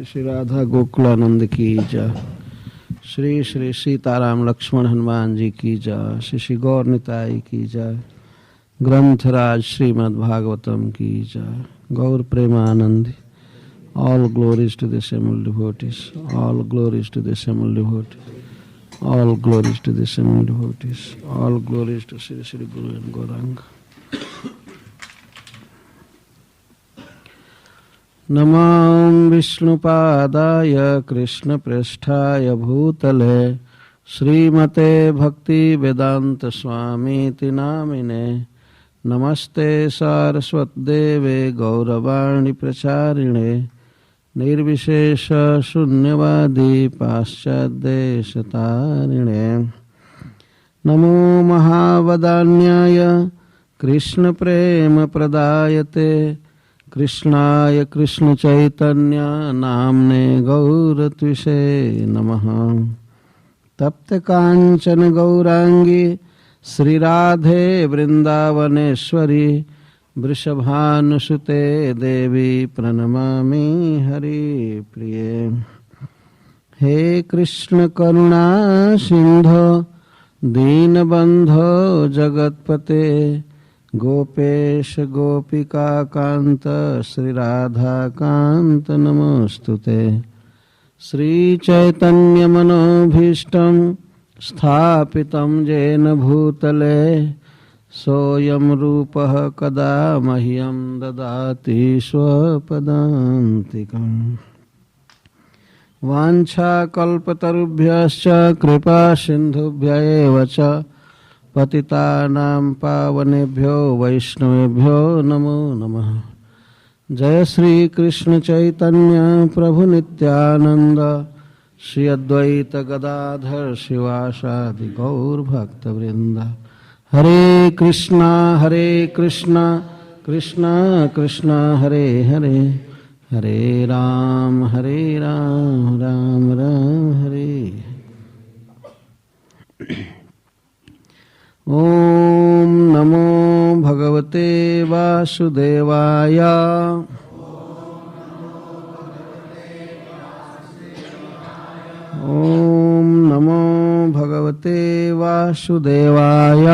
श्री श्री राधा गोकुलानंद की जय। श्री श्री सीताराम लक्ष्मण हनुमान जी की जय। श्री श्री गौर निताई की जय। ग्रंथराज श्रीमद् भागवतम की जय। गौर Premanandi. All glories to the assembled devotees. All glories to the assembled devotees. All glories to the assembled devotees. All glories to Sri Sri Guru and Gauranga. नमां विष्णुपादाय कृष्णप्रेष्ठाय भूतले श्रीमते भक्तिवेदांत स्वामीति नामिने नमस्ते सारस्वतदेवे गौरवाणी प्रचारिणे निर्विशेष शून्यवादी पाश्चात्यदेशतारिणे नमो महावदान्याय कृष्णप्रेम प्रदायते कृष्णाय कृष्ण चैतन्य नामने गौरत्विषे नमः। तप्त कांचन गौरांगी श्री राधे वृंदावनेश्वरी वृषभानुसुते देवी प्रणमामि हरि प्रिये। हे कृष्ण करुणा सिंधो दीनबंधो जगत्पते गोपेश गोपिका कांत श्री राधा कांत नमोस्तुते। श्री चैतन्य मनोभीष्टं स्थापितं येन भूतले सोऽयं रूपः कदा मह्यं ददाति स्वपदान्तिकम्। वाञ्छाकल्पतरुभ्यश्च कृपा सिन्धुभ्य एव च पतितानां पावनेभ्यो वैष्णवेभ्यो नमो नमः। जय श्री कृष्ण चैतन्य प्रभु नित्यानंद श्री अद्वैत गदाधर शिवासादि गौर भक्त वृंद। हरे कृष्णा कृष्णा कृष्णा हरे हरे हरे राम राम राम हरे। ओम नमो भगवते वासुदेवाय। ओम नमो भगवते वासुदेवाय।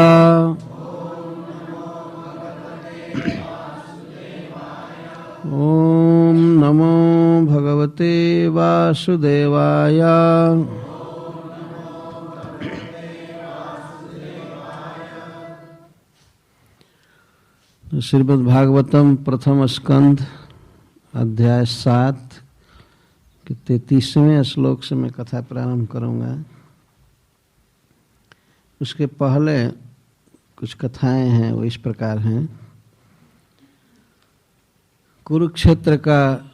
ओम नमो भगवते वासुदेवाय। श्रीमद् भागवतम प्रथम स्कंध अध्याय 7 के 33वें श्लोक से मैं कथा प्रारंभ करूंगा। उसके पहले कुछ कथाएं हैं, वो इस प्रकार हैं। कुरुक्षेत्र का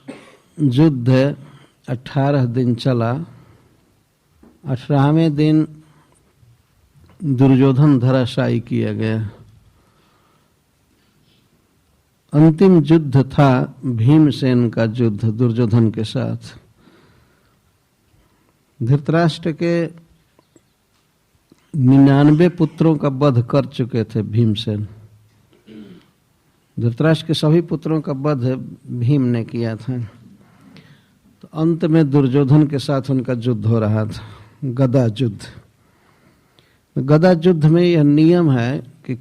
युद्ध 18 दिन चला। 18वें दिन दुर्योधन धराशायी किया गया। अंतिम युद्ध था भीमसेन का युद्ध दुर्योधन के साथ। धृतराष्ट्र के 99 पुत्रों का वध कर चुके थे भीमसेन। धृतराष्ट्र के सभी पुत्रों का वध भीम ने किया था। तो अंत में दुर्योधन के साथ उनका युद्ध हो रहा था, गदा युद्ध। गदा युद्ध में यह नियम है कि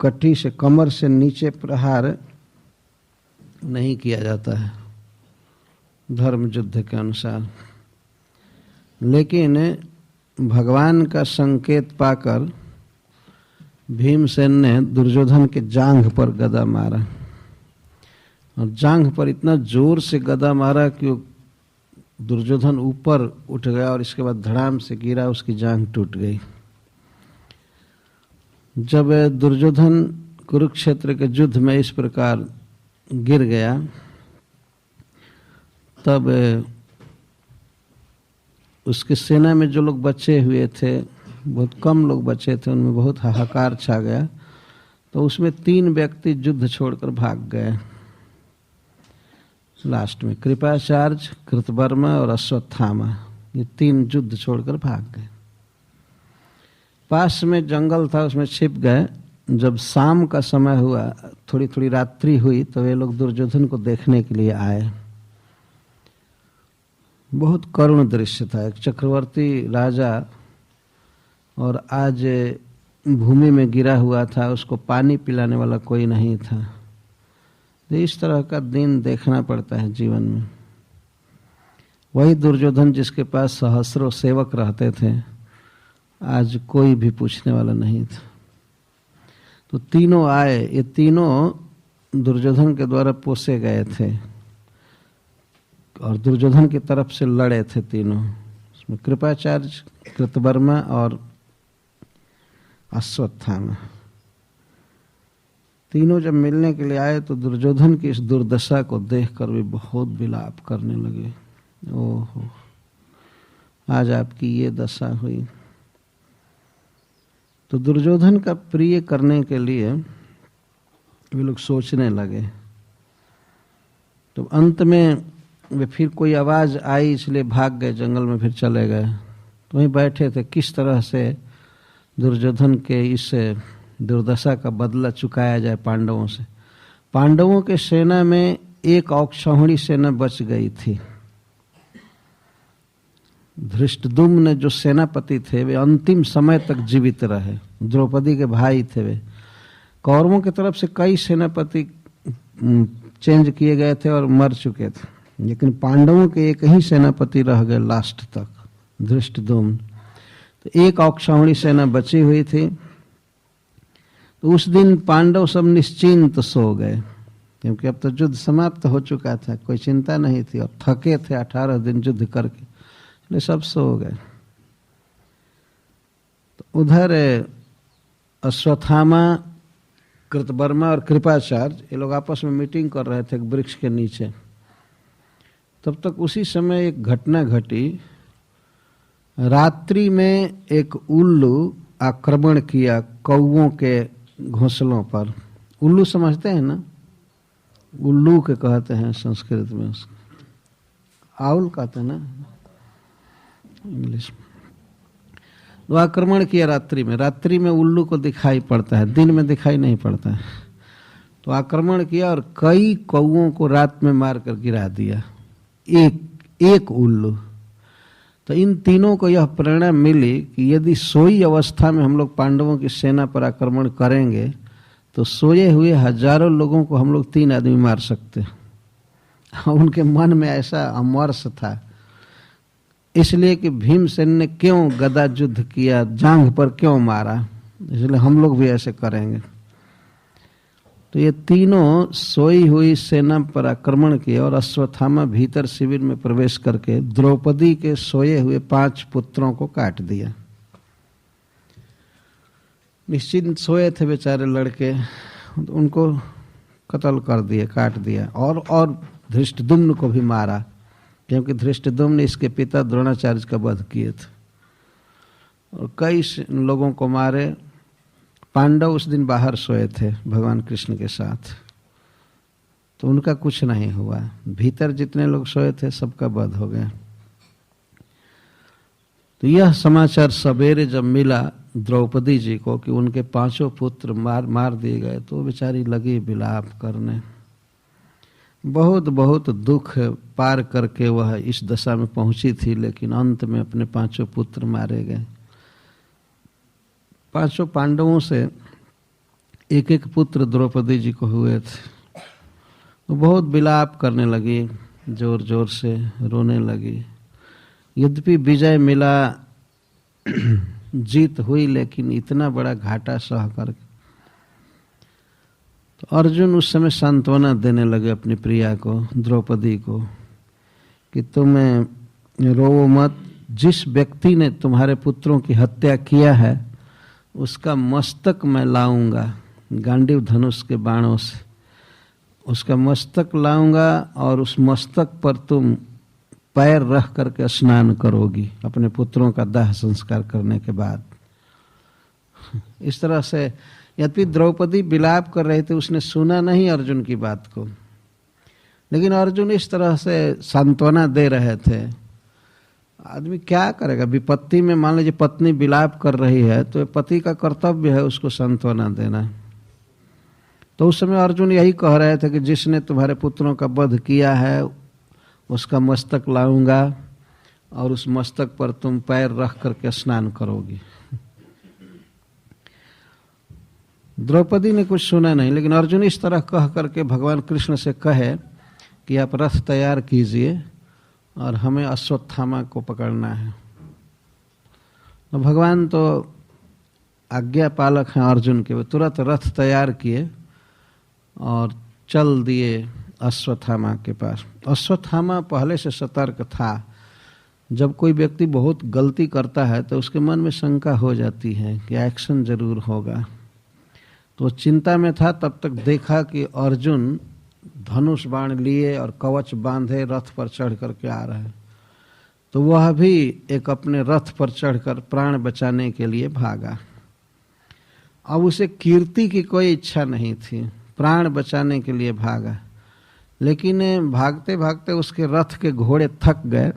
कटी से, कमर से नीचे प्रहार नहीं किया जाता है धर्म युद्ध के अनुसार। लेकिन भगवान का संकेत पाकर भीमसेन ने दुर्योधन के जांघ पर गदा मारा, और जांघ पर इतना जोर से गदा मारा कि दुर्योधन ऊपर उठ गया और इसके बाद धड़ाम से गिरा, उसकी जांघ टूट गई। जब दुर्योधन कुरुक्षेत्र के युद्ध में इस प्रकार गिर गया, तब उसकी सेना में जो लोग बचे हुए थे, बहुत कम लोग बचे थे, उनमें बहुत हाहाकार छा गया। तो उसमें 3 व्यक्ति युद्ध छोड़कर भाग गए। लास्ट में कृपाचार्य, कृतवर्मा और अश्वत्थामा, ये 3 युद्ध छोड़कर भाग गए। पास में जंगल था, उसमें छिप गए। जब शाम का समय हुआ, थोड़ी थोड़ी रात्रि हुई, तो वे लोग दुर्योधन को देखने के लिए आए। बहुत करुण दृश्य था। एक चक्रवर्ती राजा और आज भूमि में गिरा हुआ था, उसको पानी पिलाने वाला कोई नहीं था। तो इस तरह का दिन देखना पड़ता है जीवन में। वही दुर्योधन जिसके पास सहस्रों सेवक रहते थे, आज कोई भी पूछने वाला नहीं था। तो तीनों आए, ये तीनों दुर्योधन के द्वारा पोसे गए थे और दुर्योधन की तरफ से लड़े थे तीनों। उसमें कृपाचार्य, कृतवर्मा और अश्वत्थामा, तीनों जब मिलने के लिए आए तो दुर्योधन की इस दुर्दशा को देखकर भी बहुत विलाप करने लगे। ओहो, आज आपकी ये दशा हुई। तो दुर्योधन का प्रिय करने के लिए वे लोग सोचने लगे। तो अंत में वे फिर कोई आवाज़ आई इसलिए भाग गए, जंगल में फिर चले गए। तो वहीं बैठे थे किस तरह से दुर्योधन के इस दुर्दशा का बदला चुकाया जाए पांडवों से। पांडवों के सेना में एक औक्षाहुणी सेना बच गई थी। धृष्टद्युम्न जो सेनापति थे वे अंतिम समय तक जीवित रहे, द्रौपदी के भाई थे वे। कौरवों की तरफ से कई सेनापति चेंज किए गए थे और मर चुके थे, लेकिन पांडवों के एक ही सेनापति रह गए लास्ट तक, धृष्टद्युम्न। तो एक औक्षाहुणी सेना बची हुई थी। तो उस दिन पांडव सब निश्चिंत सो गए, क्योंकि अब तो युद्ध समाप्त हो चुका था, कोई चिंता नहीं थी और थके थे 18 दिन युद्ध करके, इसलिए सब सो गए। तो उधर अश्वत्थामा, कृतवर्मा और कृपाचार्य ये लोग आपस में मीटिंग कर रहे थे एक वृक्ष के नीचे। तब तक उसी समय एक घटना घटी। रात्रि में एक उल्लू आक्रमण किया कौओं के घोंसलों पर। उल्लू समझते हैं ना, उल्लू के कहते हैं संस्कृत में, उसको आउल कहते हैं ना इंग्लिश में। वो आक्रमण किया रात्रि में। रात्रि में उल्लू को दिखाई पड़ता है, दिन में दिखाई नहीं पड़ता है। तो आक्रमण किया और कई कौओं को रात में मारकर गिरा दिया, एक उल्लू। तो इन तीनों को यह प्रेरणा मिली कि यदि सोई अवस्था में हम लोग पांडवों की सेना पर आक्रमण करेंगे तो सोए हुए हजारों लोगों को हम लोग 3 आदमी मार सकते हैं। उनके मन में ऐसा अमरस था, इसलिए कि भीमसेन ने क्यों गदा युद्ध किया, जांघ पर क्यों मारा, इसलिए हम लोग भी ऐसे करेंगे। तो ये तीनों सोई हुई सेना पर आक्रमण किए और अश्वत्थामा भीतर शिविर में प्रवेश करके द्रौपदी के सोए हुए 5 पुत्रों को काट दिया। निश्चिंत सोए थे बेचारे लड़के, उनको कत्ल कर दिए, काट दिया। और धृष्टद्युम्न को भी मारा, क्योंकि धृष्टद्युम्न इसके पिता द्रोणाचार्य का वध किए थे। और कई लोगों को मारे। पांडव उस दिन बाहर सोए थे भगवान कृष्ण के साथ, तो उनका कुछ नहीं हुआ। भीतर जितने लोग सोए थे सबका वध हो गया। तो यह समाचार सवेरे जब मिला द्रौपदी जी को कि उनके 5 पुत्र मार दिए गए, तो बेचारी लगी विलाप करने। बहुत बहुत दुख पार करके वह इस दशा में पहुंची थी, लेकिन अंत में अपने 5 पुत्र मारे गए। 5 पांडवों से एक पुत्र द्रौपदी जी को हुए थे। तो बहुत विलाप करने लगी, जोर जोर से रोने लगी। यद्यपि विजय मिला, जीत हुई, लेकिन इतना बड़ा घाटा सह करके। तो अर्जुन उस समय सांत्वना देने लगे अपनी प्रिया को, द्रौपदी को, कि तुम्हें रोवो मत। जिस व्यक्ति ने तुम्हारे पुत्रों की हत्या किया है उसका मस्तक मैं लाऊंगा, गांडीव धनुष के बाणों से उसका मस्तक लाऊंगा, और उस मस्तक पर तुम पैर रख करके स्नान करोगी अपने पुत्रों का दाह संस्कार करने के बाद। इस तरह से यद्यपि द्रौपदी विलाप कर रही थी, उसने सुना नहीं अर्जुन की बात को, लेकिन अर्जुन इस तरह से सांत्वना दे रहे थे। आदमी क्या करेगा विपत्ति में? मान लीजिए पत्नी विलाप कर रही है तो पति का कर्तव्य है उसको सांत्वना देना। तो उस समय अर्जुन यही कह रहे थे कि जिसने तुम्हारे पुत्रों का वध किया है उसका मस्तक लाऊंगा, और उस मस्तक पर तुम पैर रख करके स्नान करोगी। द्रौपदी ने कुछ सुना नहीं, लेकिन अर्जुन इस तरह कह करके भगवान कृष्ण से कहे कि आप रथ तैयार कीजिए और हमें अश्वत्थामा को पकड़ना है। तो भगवान तो आज्ञा पालक हैं अर्जुन के, वे तुरंत रथ तैयार किए और चल दिए अश्वत्थामा के पास। अश्वत्थामा पहले से सतर्क था। जब कोई व्यक्ति बहुत गलती करता है तो उसके मन में शंका हो जाती है कि एक्शन जरूर होगा, तो चिंता में था। तब तक देखा कि अर्जुन धनुष बाण लिए और कवच बांधे रथ पर चढ़ करके आ रहे हैं, तो वह भी एक अपने रथ पर चढ़कर प्राण बचाने के लिए भागा। अब उसे कीर्ति की कोई इच्छा नहीं थी, प्राण बचाने के लिए भागा। लेकिन भागते भागते उसके रथ के घोड़े थक गए,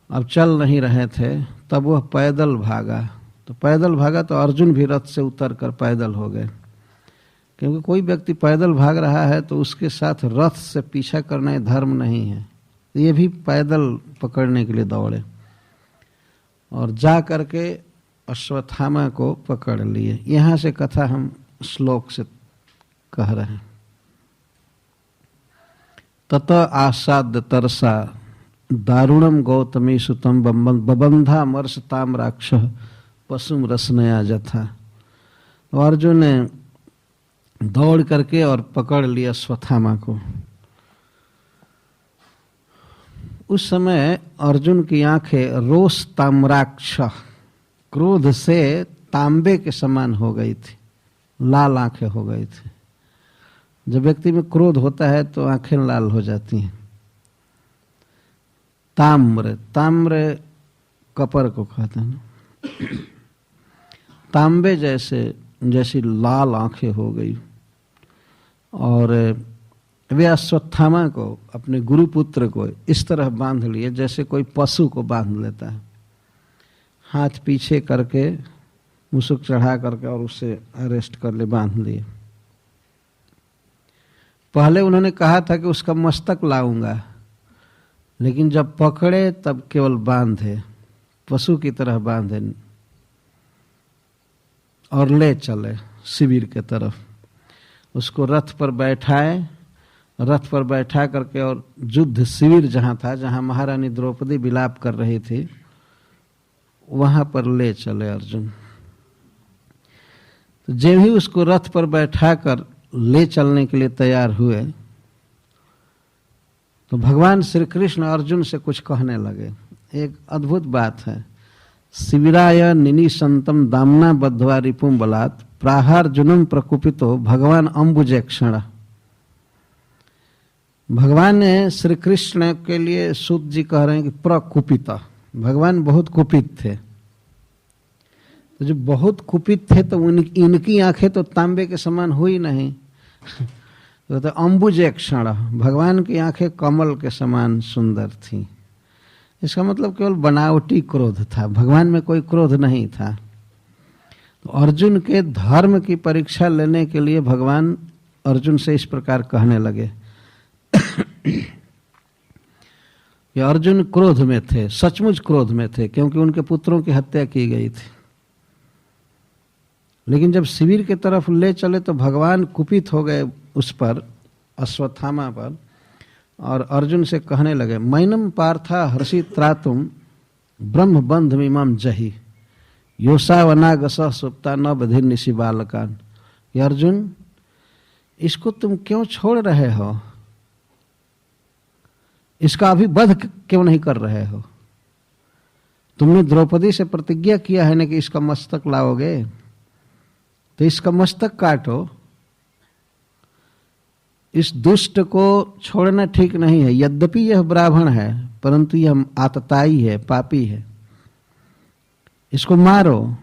अब चल नहीं रहे थे। तब वह पैदल भागा। तो पैदल भागा तो अर्जुन भी रथ से उतर कर पैदल हो गए, क्योंकि कोई व्यक्ति पैदल भाग रहा है तो उसके साथ रथ से पीछा करना धर्म नहीं है। ये भी पैदल पकड़ने के लिए दौड़े और जा करके अश्वत्थामा को पकड़ लिए। यहाँ से कथा हम श्लोक से कह रहे हैं। तत आसाद्य तरसा दारुणम गौतमी सुतम बबंधा मर्ष ताम राक्ष पशुम रसनया जथा। अर्जुन ने दौड़ करके और पकड़ लिया अश्वत्थामा को। उस समय अर्जुन की आंखें रोष ताम्राक्ष, क्रोध से तांबे के समान हो गई थी, लाल आंखें हो गई थी। जब व्यक्ति में क्रोध होता है तो आंखें लाल हो जाती हैं। ताम्र, ताम्र कपर को कहते हैं ना। तांबे जैसी लाल आंखें हो गई। और वे अश्वत्थामा को, अपने गुरुपुत्र को इस तरह बांध लिए जैसे कोई पशु को बांध लेता है, हाथ पीछे करके मुसुक चढ़ा करके और उसे अरेस्ट कर ले, बांध लिए। पहले उन्होंने कहा था कि उसका मस्तक लाऊंगा, लेकिन जब पकड़े तब केवल बांधे, पशु की तरह बांधे और ले चले शिविर के तरफ। उसको रथ पर बैठाए, रथ पर बैठा करके और युद्ध शिविर जहाँ था, जहाँ महारानी द्रौपदी विलाप कर रही थी, वहां पर ले चले अर्जुन। तो जब ही उसको रथ पर बैठा कर ले चलने के लिए तैयार हुए तो भगवान श्री कृष्ण अर्जुन से कुछ कहने लगे। एक अद्भुत बात है। शिविराय निनिसंतम दामना बद्ध्वा रिपुम बलात् प्राहार्जुनम प्रकुपितो भगवान अंबुजे क्षण। भगवान ने श्री कृष्ण के लिए सूत जी कह रहे हैं कि प्रकुपित, भगवान बहुत कुपित थे। तो जो बहुत कुपित थे तो इनकी आंखें तो तांबे के समान हुई नहीं, तो अंबुजे क्षण, भगवान की आंखें कमल के समान सुंदर थी। इसका मतलब केवल बनावटी क्रोध था, भगवान में कोई क्रोध नहीं था। तो अर्जुन के धर्म की परीक्षा लेने के लिए भगवान अर्जुन से इस प्रकार कहने लगे। ये अर्जुन क्रोध में थे, सचमुच क्रोध में थे, क्योंकि उनके पुत्रों की हत्या की गई थी। लेकिन जब शिविर की तरफ ले चले तो भगवान कुपित हो गए उस पर, अश्वत्थामा पर, और अर्जुन से कहने लगे, मैनम पार्था हर्षि त्रातुम ब्रह्म बंध मिमम जही योसावनागस सुप्ता न बधिर निशि बालकान। ये अर्जुन, इसको तुम क्यों छोड़ रहे हो? इसका अभी वध क्यों नहीं कर रहे हो? तुमने द्रौपदी से प्रतिज्ञा किया है ना कि इसका मस्तक लाओगे, तो इसका मस्तक काटो। इस दुष्ट को छोड़ना ठीक नहीं है। यद्यपि यह ब्राह्मण है, परंतु यह आतताई है, पापी है। इसको मारो,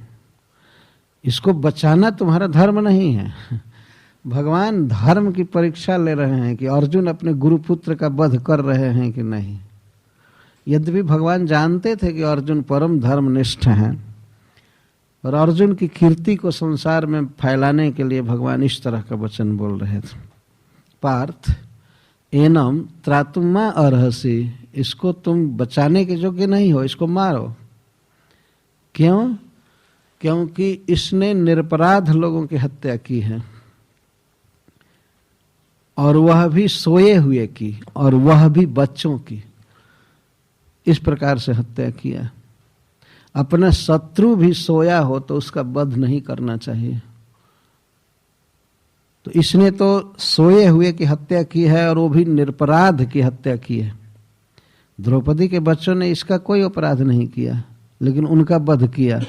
इसको बचाना तुम्हारा धर्म नहीं है। भगवान धर्म की परीक्षा ले रहे हैं कि अर्जुन अपने गुरुपुत्र का वध कर रहे हैं कि नहीं। यद्यपि भगवान जानते थे कि अर्जुन परम धर्मनिष्ठ हैं, और अर्जुन की कीर्ति को संसार में फैलाने के लिए भगवान इस तरह का वचन बोल रहे थे। पार्थ, एनम त्रातुमा अर्हसि, इसको तुम बचाने के योग्य नहीं हो, इसको मारो। क्यों? क्योंकि इसने निरपराध लोगों की हत्या की है, और वह भी सोए हुए की, और वह भी बच्चों की। इस प्रकार से हत्या किया। अपना शत्रु भी सोया हो तो उसका वध नहीं करना चाहिए। तो इसने तो सोए हुए की हत्या की है, और वो भी निरपराध की हत्या की है। द्रौपदी के बच्चों ने इसका कोई अपराध नहीं किया, लेकिन उनका वध किया।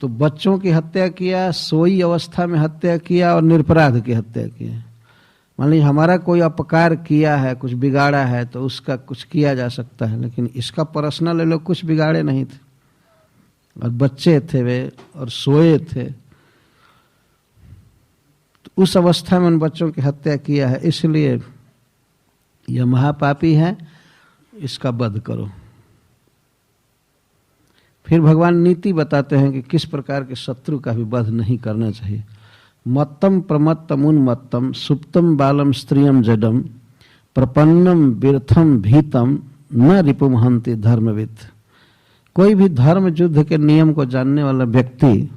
तो बच्चों की हत्या किया, सोई अवस्था में हत्या किया, और निरपराध की हत्या किया। मान लीजिए हमारा कोई अपकार किया है, कुछ बिगाड़ा है, तो उसका कुछ किया जा सकता है, लेकिन इसका पर्सनल लोग कुछ बिगाड़े नहीं थे, और बच्चे थे वे, और सोए थे। तो उस अवस्था में उन बच्चों की हत्या किया है, इसलिए यह महापापी है, इसका वध करो। फिर भगवान नीति बताते हैं कि किस प्रकार के शत्रु का भी वध नहीं करना चाहिए। मत्तम प्रमत्तम उन्मत्तम सुप्तम बालम स्त्रियम जडम प्रपन्नम व्यर्थम भीतम न रिपुम हन्ति धर्मविद। कोई भी धर्म युद्ध के नियम को जानने वाला व्यक्ति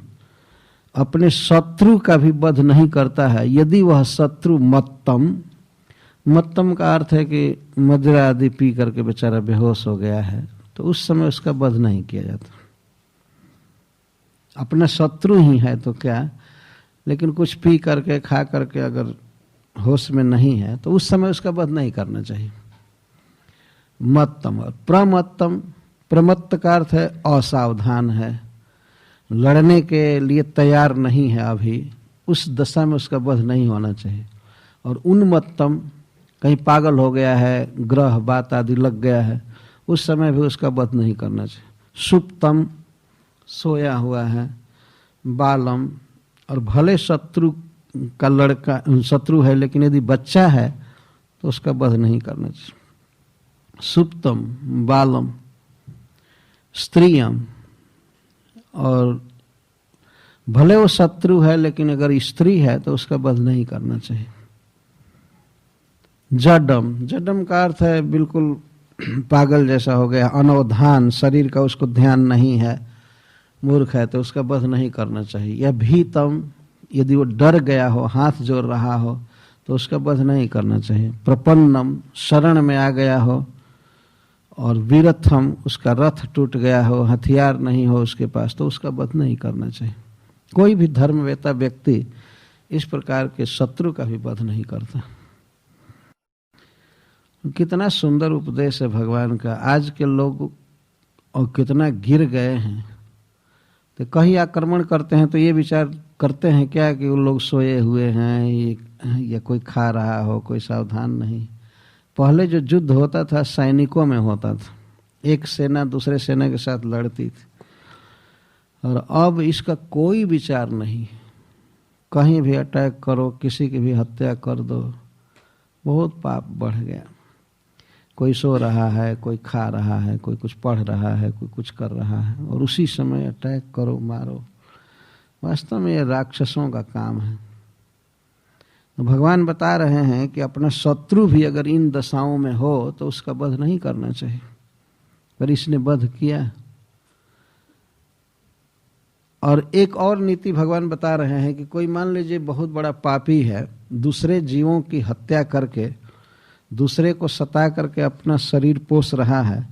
अपने शत्रु का भी वध नहीं करता है, यदि वह शत्रु मत्तम, मत्तम का अर्थ है कि मदिरा आदि पी करके बेचारा बेहोश हो गया है, तो उस समय उसका वध नहीं किया जाता। अपना शत्रु ही है तो क्या, लेकिन कुछ पी करके खा करके अगर होश में नहीं है तो उस समय उसका वध नहीं करना चाहिए। मत्तम और प्रमत्तम, प्रमत्त का अर्थ है असावधान है, लड़ने के लिए तैयार नहीं है अभी, उस दशा में उसका वध नहीं होना चाहिए। और उन्मत्तम, कहीं पागल हो गया है, ग्रह बात आदि लग गया है, उस समय भी उसका वध नहीं करना चाहिए। सुप्तम, सोया हुआ है। बालम, और भले शत्रु का लड़का शत्रु है, लेकिन यदि बच्चा है तो उसका वध नहीं करना चाहिए। सुप्तम, बालम, स्त्रियम, और भले वो शत्रु है लेकिन अगर स्त्री है तो उसका वध नहीं करना चाहिए। जडम, जडम का अर्थ है बिल्कुल पागल जैसा हो गया, अनवधान, शरीर का उसको ध्यान नहीं है, मूर्ख है, तो उसका वध नहीं करना चाहिए। या भीतम, यदि वो डर गया हो, हाथ जोड़ रहा हो, तो उसका वध नहीं करना चाहिए। प्रपन्नम, शरण में आ गया हो। और वीरथम, उसका रथ टूट गया हो, हथियार नहीं हो उसके पास, तो उसका वध नहीं करना चाहिए। कोई भी धर्मवेता व्यक्ति इस प्रकार के शत्रु का भी वध नहीं करता। कितना सुंदर उपदेश है भगवान का। आज के लोग और कितना गिर गए हैं, तो कहीं आक्रमण करते हैं तो ये विचार करते हैं क्या कि वो लोग सोए हुए हैं, या कोई खा रहा हो, कोई सावधान नहीं। पहले जो युद्ध होता था सैनिकों में होता था, एक सेना दूसरे सेना के साथ लड़ती थी, और अब इसका कोई विचार नहीं, कहीं भी अटैक करो, किसी की भी हत्या कर दो, बहुत पाप बढ़ गया। कोई सो रहा है, कोई खा रहा है, कोई कुछ पढ़ रहा है, कोई कुछ कर रहा है, और उसी समय अटैक करो, मारो। वास्तव में ये राक्षसों का काम है। तो भगवान बता रहे हैं कि अपना शत्रु भी अगर इन दशाओं में हो तो उसका वध नहीं करना चाहिए, पर इसने वध किया। और एक और नीति भगवान बता रहे हैं कि कोई मान लीजिए बहुत बड़ा पापी है, दूसरे जीवों की हत्या करके, दूसरे को सता करके अपना शरीर पोष रहा है,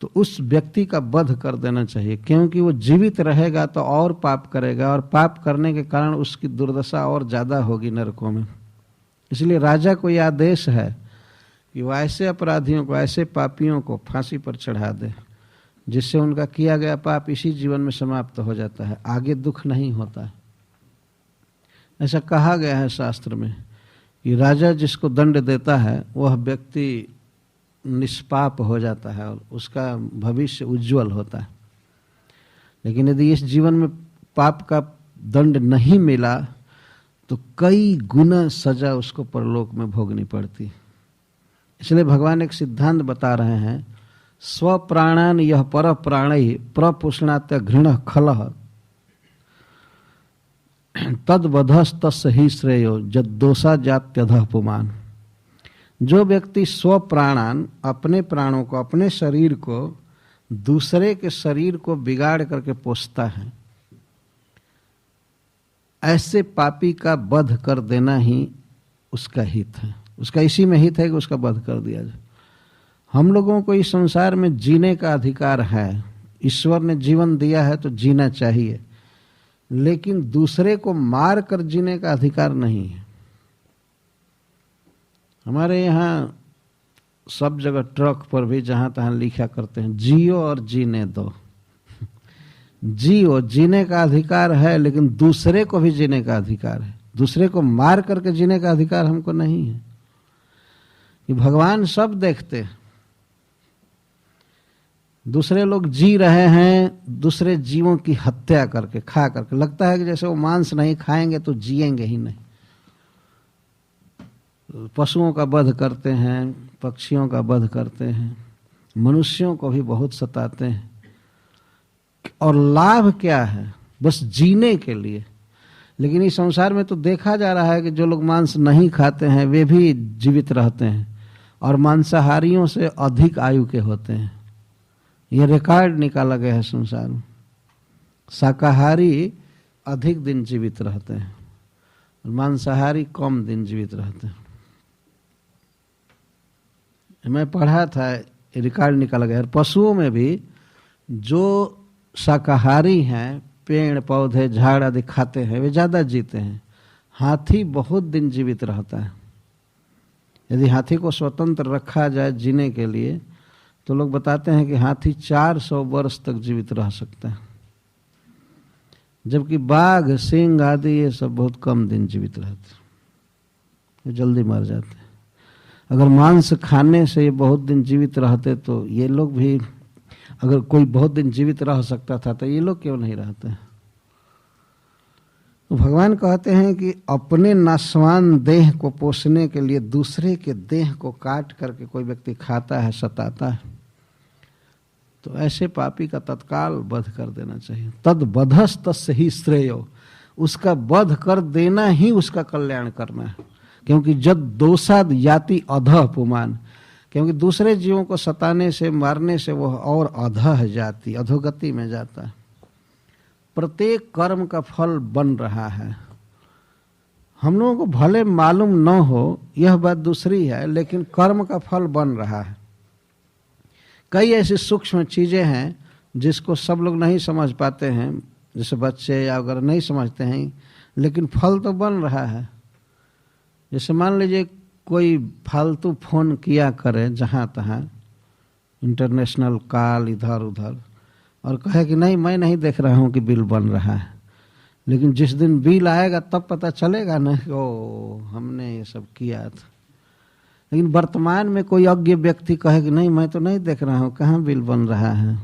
तो उस व्यक्ति का वध कर देना चाहिए, क्योंकि वो जीवित रहेगा तो और पाप करेगा, और पाप करने के कारण उसकी दुर्दशा और ज्यादा होगी नरकों में। इसलिए राजा को यह आदेश है कि वो ऐसे अपराधियों को, ऐसे पापियों को फांसी पर चढ़ा दे, जिससे उनका किया गया पाप इसी जीवन में समाप्त हो जाता है, आगे दुख नहीं होता है। ऐसा कहा गया है शास्त्र में कि राजा जिसको दंड देता है वह व्यक्ति निष्पाप हो जाता है और उसका भविष्य उज्जवल होता है। लेकिन यदि इस जीवन में पाप का दंड नहीं मिला तो कई गुना सजा उसको परलोक में भोगनी पड़ती। इसलिए भगवान एक सिद्धांत बता रहे हैं, स्वप्राणान यह पर प्राणै प्रपुष्णात्य घृण खलः तद वधस्तस्य ही श्रेयो जद्दोषा जात्यधः पुमान। जो व्यक्ति स्व प्राणान, अपने प्राणों को, अपने शरीर को दूसरे के शरीर को बिगाड़ करके पोसता है, ऐसे पापी का वध कर देना ही उसका हित है। उसका इसी में हित है कि उसका वध कर दिया जाए। हम लोगों को इस संसार में जीने का अधिकार है, ईश्वर ने जीवन दिया है तो जीना चाहिए, लेकिन दूसरे को मार कर जीने का अधिकार नहीं है। हमारे यहाँ सब जगह ट्रक पर भी जहां तहां लिखा करते हैं, जियो और जीने दो। जियो, जीने का अधिकार है, लेकिन दूसरे को भी जीने का अधिकार है। दूसरे को मार करके जीने का अधिकार हमको नहीं है। ये भगवान सब देखते हैं। दूसरे लोग जी रहे हैं दूसरे जीवों की हत्या करके, खा करके। लगता है कि जैसे वो मांस नहीं खाएंगे तो जिएंगे ही नहीं। पशुओं का वध करते हैं, पक्षियों का वध करते हैं, मनुष्यों को भी बहुत सताते हैं। और लाभ क्या है? बस जीने के लिए। लेकिन इस संसार में तो देखा जा रहा है कि जो लोग मांस नहीं खाते हैं वे भी जीवित रहते हैं और मांसाहारियों से अधिक आयु के होते हैं। यह रिकॉर्ड निकाला गया है संसार में। शाकाहारी अधिक दिन जीवित रहते हैं और मांसाहारी कम दिन जीवित रहते हैं। मैं पढ़ा था, रिकॉर्ड निकाला गया है। पशुओं में भी जो शाकाहारी हैं, पेड़ पौधे झाड़ आदि खाते हैं, वे ज़्यादा जीते हैं। हाथी बहुत दिन जीवित रहता है। यदि हाथी को स्वतंत्र रखा जाए जीने के लिए तो लोग बताते हैं कि हाथी 400 वर्ष तक जीवित रह सकता है, जबकि बाघ, सिंह आदि ये सब बहुत कम दिन जीवित रहते हैं, ये जल्दी मर जाते हैं। अगर मांस खाने से ये बहुत दिन जीवित रहते तो ये लोग भी, अगर कोई बहुत दिन जीवित रह सकता था तो ये लोग क्यों नहीं रहते? तो भगवान कहते हैं कि अपने नाशवान देह को पोषने के लिए दूसरे के देह को काट करके कोई व्यक्ति खाता है, सताता है, तो ऐसे पापी का तत्काल वध कर देना चाहिए। तद वधस तस्य ही श्रेयो, उसका वध कर देना ही उसका कल्याण करना है। क्योंकि जद दोषाद याति अधः पुमान, क्योंकि दूसरे जीवों को सताने से, मारने से वह और अधः जाति, अधोगति में जाता है। प्रत्येक कर्म का फल बन रहा है। हम लोगों को भले मालूम न हो, यह बात दूसरी है, लेकिन कर्म का फल बन रहा है। कई ऐसी सूक्ष्म चीजें हैं जिसको सब लोग नहीं समझ पाते हैं, जैसे बच्चे या अगर नहीं समझते हैं, लेकिन फल तो बन रहा है। जैसे मान लीजिए कोई फालतू फोन किया करे जहाँ तहाँ, इंटरनेशनल कॉल इधर उधर, और कहे कि नहीं मैं नहीं देख रहा हूँ कि बिल बन रहा है, लेकिन जिस दिन बिल आएगा तब पता चलेगा ना कि ओ हमने ये सब किया था। लेकिन वर्तमान में कोई अज्ञ व्यक्ति कहे कि नहीं मैं तो नहीं देख रहा हूँ, कहाँ बिल बन रहा है,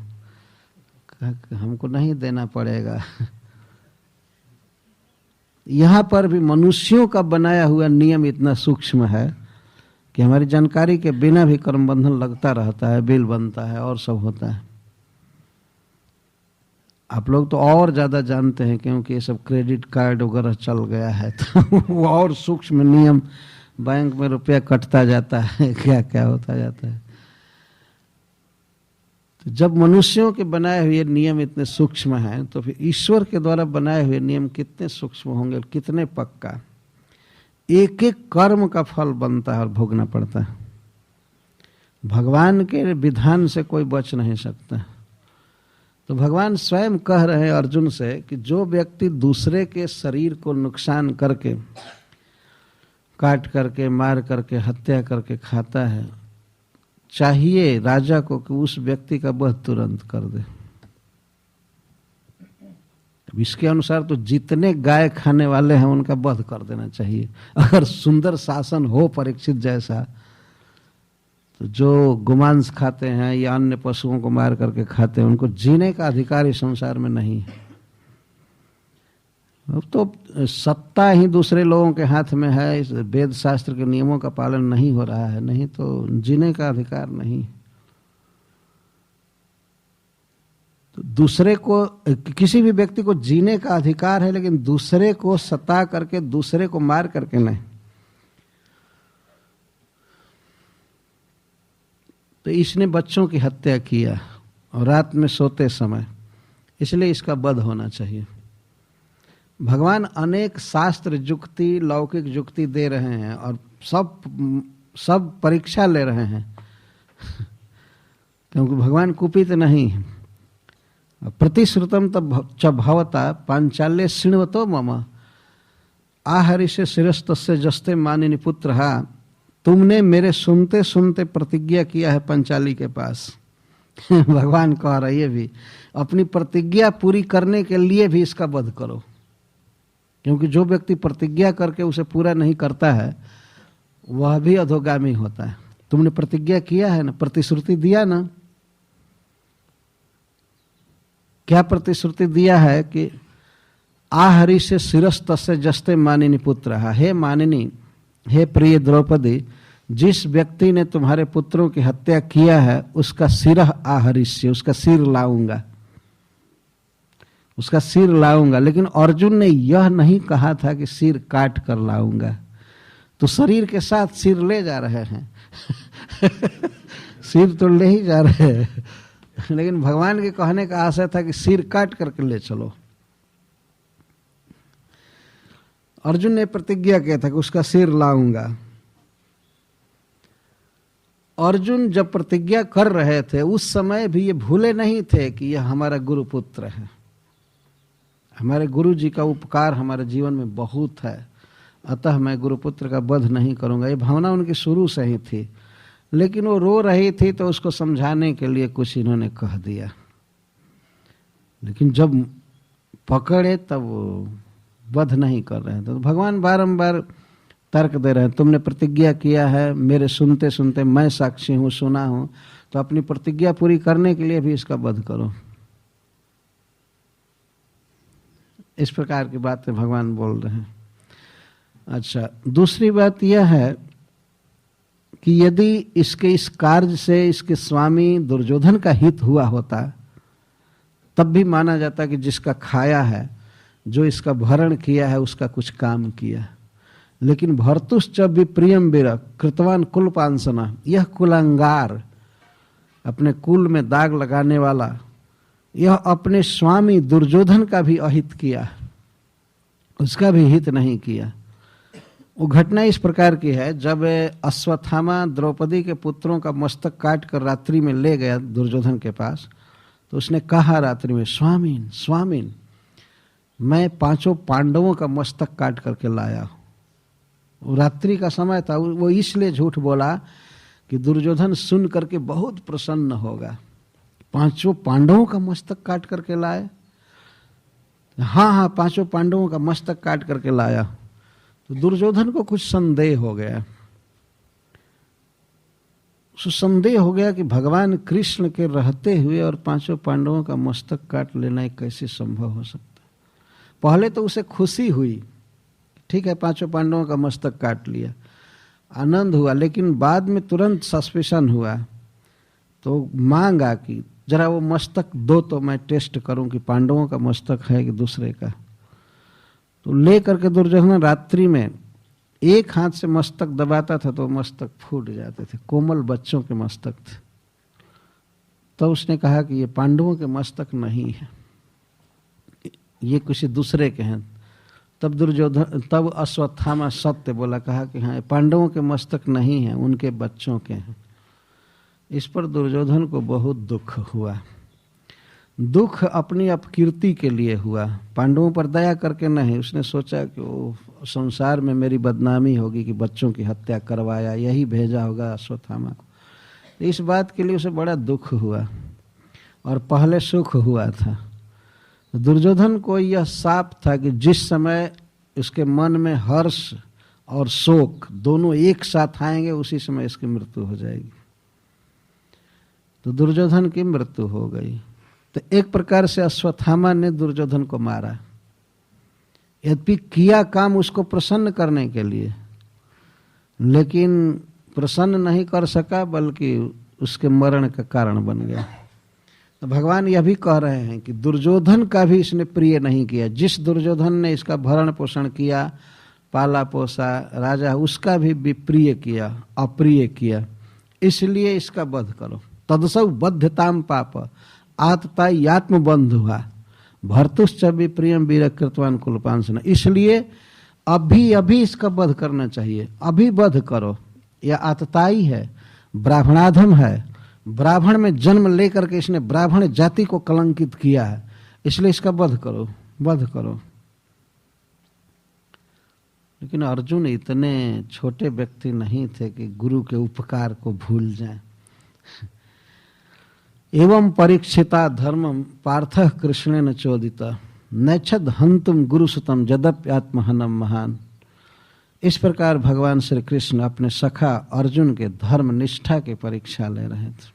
हमको नहीं देना पड़ेगा। यहाँ पर भी मनुष्यों का बनाया हुआ नियम इतना सूक्ष्म है कि हमारी जानकारी के बिना भी कर्म बंधन लगता रहता है, बिल बनता है और सब होता है। आप लोग तो और ज़्यादा जानते हैं क्योंकि ये सब क्रेडिट कार्ड वगैरह चल गया है, तो वो और सूक्ष्म नियम, बैंक में रुपया कटता जाता है, क्या क्या होता जाता है। तो जब मनुष्यों के बनाए हुए नियम इतने सूक्ष्म हैं तो फिर ईश्वर के द्वारा बनाए हुए नियम कितने सूक्ष्म होंगे और कितने पक्का। एक एक कर्म का फल बनता है और भोगना पड़ता है। भगवान के विधान से कोई बच नहीं सकता। तो भगवान स्वयं कह रहे हैं अर्जुन से कि जो व्यक्ति दूसरे के शरीर को नुकसान करके, काट करके, मार करके, हत्या करके खाता है, चाहिए राजा को कि उस व्यक्ति का वध तुरंत कर दे। इसके अनुसार तो जितने गाय खाने वाले हैं उनका वध कर देना चाहिए। अगर सुंदर शासन हो परीक्षित जैसा, तो जो गोमांस खाते हैं या अन्य पशुओं को मार करके खाते हैं उनको जीने का अधिकार इस संसार में नहीं है। अब तो सत्ता ही दूसरे लोगों के हाथ में है, इस वेद शास्त्र के नियमों का पालन नहीं हो रहा है, नहीं तो जीने का अधिकार नहीं। तो दूसरे को, किसी भी व्यक्ति को जीने का अधिकार है, लेकिन दूसरे को सता करके, दूसरे को मार करके नहीं। तो इसने बच्चों की हत्या किया और रात में सोते समय, इसलिए इसका वध होना चाहिए। भगवान अनेक शास्त्र युक्ति, लौकिक युक्ति दे रहे हैं और सब परीक्षा ले रहे हैं क्योंकि भगवान कुपित नहीं है। प्रतिश्रुतम तब च भवता पांचाल्य शृण्वतो मम आहरि से शिरस्तस्य जस्ते मानिनी पुत्र। तुमने मेरे सुनते सुनते प्रतिज्ञा किया है पंचाली के पास। भगवान कह रहे ये भी अपनी प्रतिज्ञा पूरी करने के लिए भी इसका वध करो, क्योंकि जो व्यक्ति प्रतिज्ञा करके उसे पूरा नहीं करता है वह भी अधोगामी होता है। तुमने प्रतिज्ञा किया है ना, प्रतिश्रुति दिया ना। क्या प्रतिश्रुति दिया है कि आहरि से शिरस्तस्य जस्ते मानिनी पुत्र। हे मानिनी, हे प्रिय द्रौपदी, जिस व्यक्ति ने तुम्हारे पुत्रों की हत्या किया है उसका सिर आहरिष्य, उसका सिर लाऊंगा, उसका सिर लाऊंगा। लेकिन अर्जुन ने यह नहीं कहा था कि सिर काट कर लाऊंगा। तो शरीर के साथ सिर ले जा रहे हैं सिर तो ले ही जा रहे हैं, लेकिन भगवान के कहने का आशय था कि सिर काट करके ले चलो। अर्जुन ने प्रतिज्ञा किया था कि उसका सिर लाऊंगा। अर्जुन जब प्रतिज्ञा कर रहे थे उस समय भी ये भूले नहीं थे कि यह हमारा गुरुपुत्र है, हमारे गुरु जी का उपकार हमारे जीवन में बहुत है, अतः मैं गुरुपुत्र का वध नहीं करूंगा। ये भावना उनकी शुरू से ही थी, लेकिन वो रो रही थी तो उसको समझाने के लिए कुछ इन्होंने कह दिया, लेकिन जब पकड़े तब वध नहीं कर रहे थे। तो भगवान बारंबार तर्क दे रहे हैं, तुमने प्रतिज्ञा किया है, मेरे सुनते सुनते मैं साक्षी हूं, सुना हूं, तो अपनी प्रतिज्ञा पूरी करने के लिए भी इसका वध करो। इस प्रकार की बातें भगवान बोल रहे हैं। अच्छा, दूसरी बात यह है कि यदि इसके इस कार्य से इसके स्वामी दुर्योधन का हित हुआ होता तब भी माना जाता कि जिसका खाया है, जो इसका भरण किया है, उसका कुछ काम किया। लेकिन भर्तुश्च विप्रियम वीर कृतवान कुलपांसना, यह कुलांगार, अपने कुल में दाग लगाने वाला, यह अपने स्वामी दुर्योधन का भी अहित किया, उसका भी हित नहीं किया। वो घटना इस प्रकार की है, जब अश्वत्थामा द्रौपदी के पुत्रों का मस्तक काट कर रात्रि में ले गया दुर्योधन के पास, तो उसने कहा रात्रि में, स्वामीन स्वामीन, मैं 5 पांडवों का मस्तक काट करके लाया। रात्रि का समय था, वो इसलिए झूठ बोला कि दुर्योधन सुन करके बहुत प्रसन्न होगा। 5 पांडवों का मस्तक काट करके लाए? हाँ, 5 पांडवों का मस्तक काट करके लाया। तो दुर्योधन को कुछ संदेह हो गया, उसको संदेह हो गया कि भगवान कृष्ण के रहते हुए और 5 पांडवों का मस्तक काट लेना कैसे संभव हो सकता। पहले तो उसे खुशी हुई, ठीक है 5 पांडवों का मस्तक काट लिया, आनंद हुआ, लेकिन बाद में तुरंत सस्पेंशन हुआ। तो मांगा कि जरा वो मस्तक दो तो मैं टेस्ट करूं कि पांडवों का मस्तक है कि दूसरे का। तो ले करके दुर्योधन रात्रि में एक हाथ से मस्तक दबाता था तो मस्तक फूट जाते थे, कोमल बच्चों के मस्तक थे। तो उसने कहा कि ये पांडवों के मस्तक नहीं है, ये किसी दूसरे के हैं। तब अश्वत्थामा सत्य बोला, कहा कि हाँ पांडवों के मस्तक नहीं है, उनके बच्चों के हैं। इस पर दुर्योधन को बहुत दुख हुआ। दुख अपनी अपकीर्ति के लिए हुआ, पांडवों पर दया करके नहीं। उसने सोचा कि वो संसार में मेरी बदनामी होगी कि बच्चों की हत्या करवाया, यही भेजा होगा अश्वत्थामा को। इस बात के लिए उसे बड़ा दुख हुआ और पहले सुख हुआ था। दुर्योधन को यह साप था कि जिस समय उसके मन में हर्ष और शोक दोनों एक साथ आएंगे उसी समय इसकी मृत्यु हो जाएगी। तो दुर्योधन की मृत्यु हो गई। तो एक प्रकार से अश्वत्थामा ने दुर्योधन को मारा, यद्यपि किया काम उसको प्रसन्न करने के लिए, लेकिन प्रसन्न नहीं कर सका बल्कि उसके मरण का कारण बन गया। तो भगवान यह भी कह रहे हैं कि दुर्योधन का भी इसने प्रिय नहीं किया। जिस दुर्योधन ने इसका भरण पोषण किया, पाला पोसा राजा, उसका भी विप्रिय किया, अप्रिय किया। इसलिए इसका वध करो। तदसौ बध्यताम पाप आतता यात्म बंध हुआ भर्तुश्च विप्रियम वीर कृतवान कुलपांसन। इसलिए अभी अभी इसका वध करना चाहिए, अभी वध करो। यह आतताई है, ब्राह्मणाधम है, ब्राह्मण में जन्म लेकर के इसने ब्राह्मण जाति को कलंकित किया है, इसलिए इसका वध करो, वध करो। लेकिन अर्जुन इतने छोटे व्यक्ति नहीं थे कि गुरु के उपकार को भूल जाएं। एवं परीक्षिता धर्मम पार्थः कृष्णेन चोदिता नैच्छद हंतुम गुरुसुतम जदप्यात्महनम महान। इस प्रकार भगवान श्री कृष्ण अपने सखा अर्जुन के धर्म निष्ठा की परीक्षा ले रहे थे।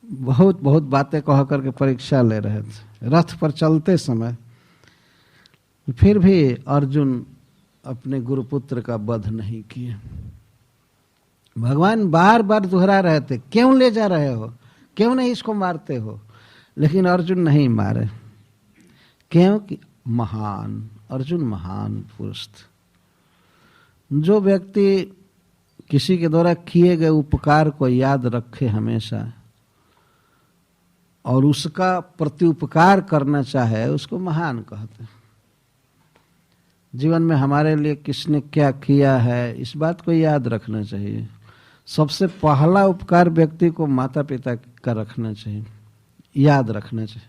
बहुत बहुत बातें कह करके परीक्षा ले रहे थे। रथ पर चलते समय फिर भी अर्जुन अपने गुरुपुत्र का वध नहीं किए। भगवान बार बार दोहरा रहे थे, क्यों ले जा रहे हो, क्यों नहीं इसको मारते हो, लेकिन अर्जुन नहीं मारे। क्योंकि महान अर्जुन महान पुरुष थे। जो व्यक्ति किसी के द्वारा किए गए उपकार को याद रखे हमेशा और उसका प्रत्युपकार करना चाहे, उसको महान कहते हैं। जीवन में हमारे लिए किसने क्या किया है, इस बात को याद रखना चाहिए। सबसे पहला उपकार व्यक्ति को माता पिता का रखना चाहिए, याद रखना चाहिए।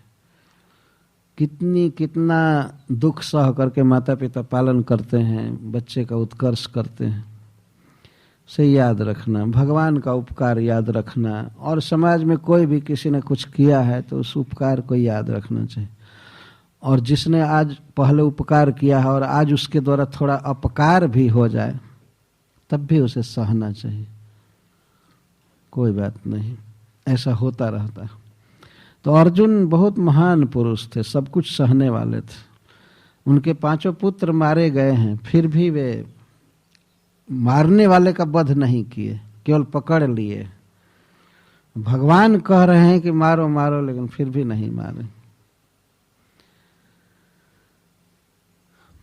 कितना दुख सह करके माता पिता पालन करते हैं, बच्चे का उत्कर्ष करते हैं, से याद रखना। भगवान का उपकार याद रखना, और समाज में कोई भी किसी ने कुछ किया है तो उस उपकार को याद रखना चाहिए। और जिसने आज पहले उपकार किया है और आज उसके द्वारा थोड़ा अपकार भी हो जाए तब भी उसे सहना चाहिए, कोई बात नहीं, ऐसा होता रहता है। तो अर्जुन बहुत महान पुरुष थे, सब कुछ सहने वाले थे। उनके 5 पुत्र मारे गए हैं, फिर भी वे मारने वाले का वध नहीं किए, केवल पकड़ लिए। भगवान कह रहे हैं कि मारो मारो, लेकिन फिर भी नहीं मारे।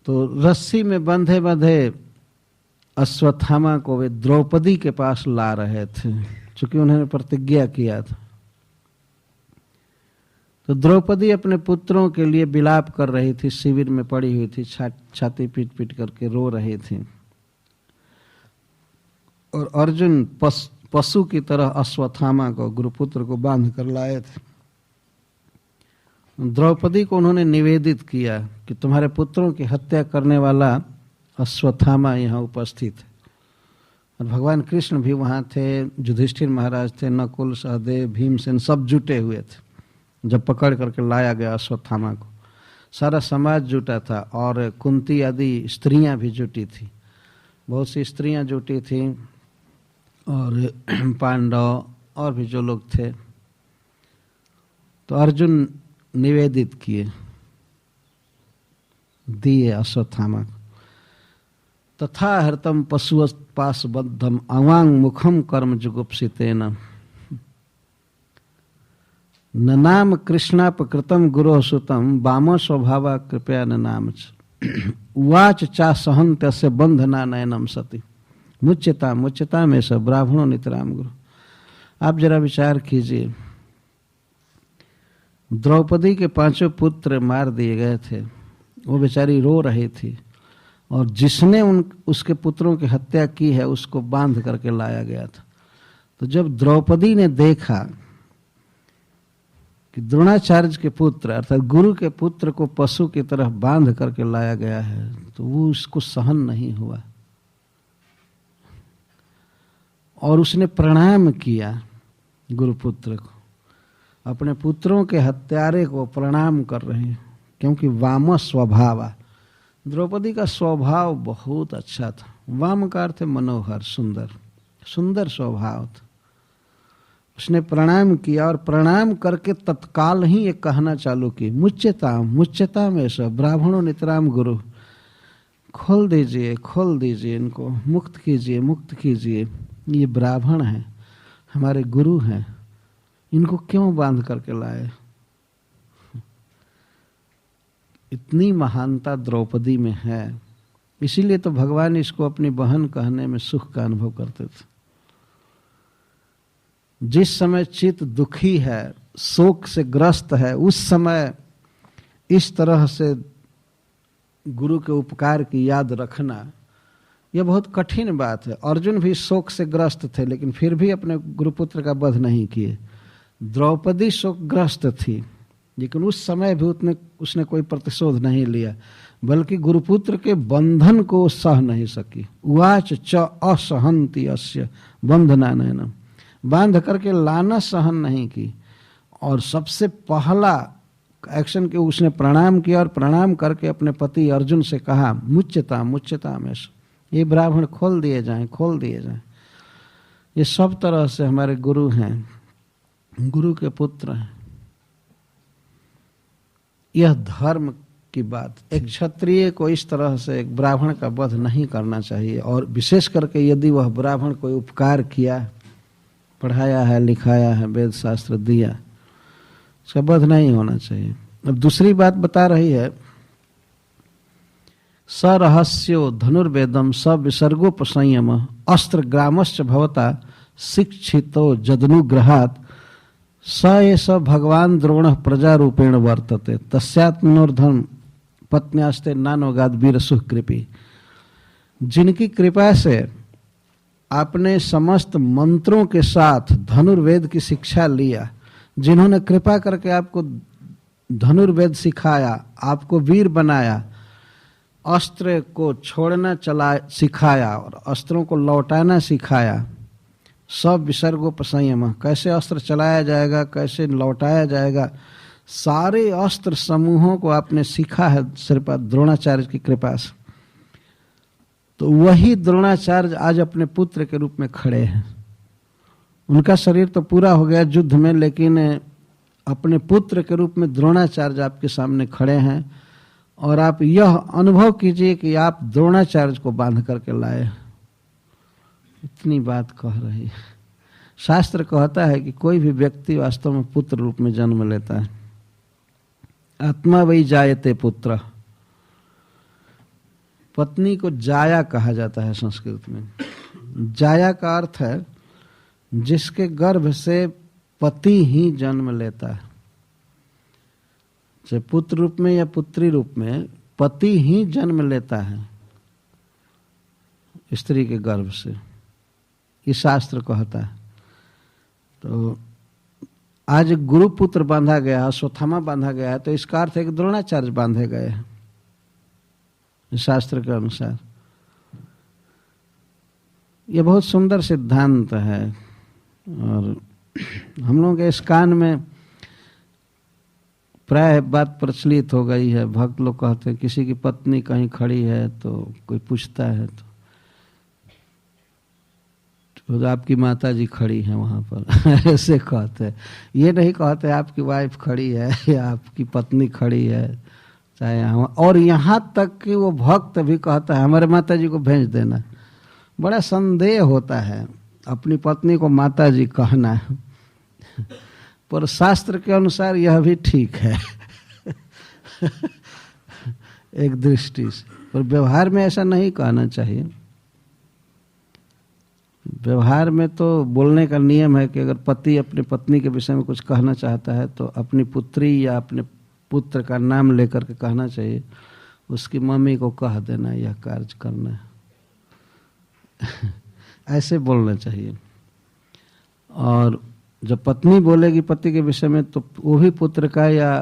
तो रस्सी में बंधे बंधे अश्वत्थामा को वे द्रौपदी के पास ला रहे थे, क्योंकि उन्होंने प्रतिज्ञा किया था। तो द्रौपदी अपने पुत्रों के लिए विलाप कर रही थी, शिविर में पड़ी हुई थी, छाती पीट पीट करके रो रही थी। और अर्जुन पशु की तरह अश्वत्थामा को, गुरुपुत्र को बांध कर लाए थे। द्रौपदी को उन्होंने निवेदित किया कि तुम्हारे पुत्रों की हत्या करने वाला अश्वत्थामा यहाँ उपस्थित है। और भगवान कृष्ण भी वहाँ थे, युधिष्ठिर महाराज थे, नकुल, सहदेव, भीमसेन सब जुटे हुए थे। जब पकड़ करके लाया गया अश्वत्थामा को, सारा समाज जुटा था और कुंती आदि स्त्रियां भी जुटी थी, बहुत सी स्त्रियां जुटी थी और पांडव और भी जो लोग थे। तो अर्जुन निवेदित किए, दिए अश्वत्थामा को। तथा हृतम पशुपाशबद्धम अवांग मुखम कर्म जुगुप्सितेन न नाम कृष्णापकृतम गुरो सुतम वाम स्वभावा कृपया न नाम उवाच चा सहन तस्य बंधना नयनम सती मुच्यता मुच्यता में सब ब्राह्मणों नितराम गुरु। आप जरा विचार कीजिए, द्रौपदी के 5 पुत्र मार दिए गए थे, वो बेचारी रो रही थी, और जिसने उसके पुत्रों की हत्या की है उसको बांध करके लाया गया था। तो जब द्रौपदी ने देखा कि द्रोणाचार्य के पुत्र अर्थात गुरु के पुत्र को पशु की तरह बांध करके लाया गया है, तो वो उसको सहन नहीं हुआ और उसने प्रणाम किया गुरुपुत्र को। अपने पुत्रों के हत्यारे को प्रणाम कर रहे हैं, क्योंकि वाम स्वभाव, द्रौपदी का स्वभाव बहुत अच्छा था। वाम का अर्थ मनोहर, सुंदर, सुंदर स्वभाव था। उसने प्रणाम किया और प्रणाम करके तत्काल ही ये कहना चालू की, मुच्यता मुच्यता में सब ब्राह्मणों नितराम गुरु, खोल दीजिए, खोल दीजिए, इनको मुक्त कीजिए, मुक्त कीजिए। ये ब्राह्मण हैं, हमारे गुरु हैं, इनको क्यों बांध करके लाए। इतनी महानता द्रौपदी में है, इसीलिए तो भगवान इसको अपनी बहन कहने में सुख का अनुभव करते थे। जिस समय चित्त दुखी है, शोक से ग्रस्त है, उस समय इस तरह से गुरु के उपकार की याद रखना, यह बहुत कठिन बात है। अर्जुन भी शोक से ग्रस्त थे, लेकिन फिर भी अपने गुरुपुत्र का वध नहीं किए। द्रौपदी शोकग्रस्त थी, लेकिन उस समय भी उसने कोई प्रतिशोध नहीं लिया, बल्कि गुरुपुत्र के बंधन को सह नहीं सकी। उवाच च असहंति अस्य बंधनानयनम, बांध करके लाना सहन नहीं की। और सबसे पहला एक्शन के उसने प्रणाम किया, और प्रणाम करके अपने पति अर्जुन से कहा, मुच्यता मुच्यता में, ये ब्राह्मण खोल दिए जाएं, खोल दिए जाएं। ये सब तरह से हमारे गुरु हैं, गुरु के पुत्र हैं। यह धर्म की बात, एक क्षत्रिय को इस तरह से एक ब्राह्मण का वध नहीं करना चाहिए। और विशेष करके यदि वह ब्राह्मण कोई उपकार किया, पढ़ाया है, लिखाया है, वेद शास्त्र दिया, उसका वध नहीं होना चाहिए। अब दूसरी बात बता रही है, स रहस्यो धनुर्वेदम स विसर्गोपसंयम अस्त्र ग्रामश्च भवता शिक्षितो जदनुग्रहात् स एष भगवान द्रोण प्रजारूपेण वर्तते तस्यात्मनोर्धम पत्न्यास्ते नानोगाद वीर सुकृपी। जिनकी कृपा से आपने समस्त मंत्रों के साथ धनुर्वेद की शिक्षा लिया, जिन्होंने कृपा करके आपको धनुर्वेद सिखाया, आपको वीर बनाया, अस्त्र को छोड़ना सिखाया और अस्त्रों को लौटाना सिखाया, सब विसर्गोपसंयम, कैसे अस्त्र चलाया जाएगा, कैसे लौटाया जाएगा, सारे अस्त्र समूहों को आपने सीखा है श्रीपाद द्रोणाचार्य की कृपा से। तो वही द्रोणाचार्य आज अपने पुत्र के रूप में खड़े हैं। उनका शरीर तो पूरा हो गया युद्ध में, लेकिन अपने पुत्र के रूप में द्रोणाचार्य आपके सामने खड़े हैं। और आप यह अनुभव कीजिए कि आप द्रोणाचार्य को बांध करके लाए। इतनी बात कह रही है। शास्त्र कहता है कि कोई भी व्यक्ति वास्तव में पुत्र रूप में जन्म लेता है। आत्मा वही जायते पुत्र, पत्नी को जाया कहा जाता है संस्कृत में। जाया का अर्थ है जिसके गर्भ से पति ही जन्म लेता है, चाहे पुत्र रूप में या पुत्री रूप में, पति ही जन्म लेता है स्त्री के गर्भ से, ये शास्त्र कहता है। तो आज गुरुपुत्र बांधा गया, अश्वत्थामा बांधा गया है, तो इसका अर्थ है कि द्रोणाचार्य बांधे गए हैं शास्त्र के अनुसार। यह बहुत सुंदर सिद्धांत है। और हम लोग के इस कान में प्राय बात प्रचलित हो गई है। भक्त लोग कहते हैं किसी की पत्नी कहीं खड़ी है तो कोई पूछता है तो आपकी माता जी खड़ी है वहां पर ऐसे कहते हैं। ये नहीं कहते आपकी वाइफ खड़ी है या आपकी पत्नी खड़ी है, चाहे हम, और यहाँ तक कि वो भक्त भी कहता है हमारे माता जी को भेज देना। बड़ा संदेह होता है अपनी पत्नी को माता जी कहना, पर शास्त्र के अनुसार यह भी ठीक है एक दृष्टि से, पर व्यवहार में ऐसा नहीं कहना चाहिए। व्यवहार में तो बोलने का नियम है कि अगर पति अपनी पत्नी के विषय में कुछ कहना चाहता है तो अपनी पुत्री या अपने पुत्र का नाम लेकर के कहना चाहिए, उसकी मम्मी को कह देना यह कार्य करना है ऐसे बोलना चाहिए। और जब पत्नी बोलेगी पति के विषय में तो वो भी पुत्र का या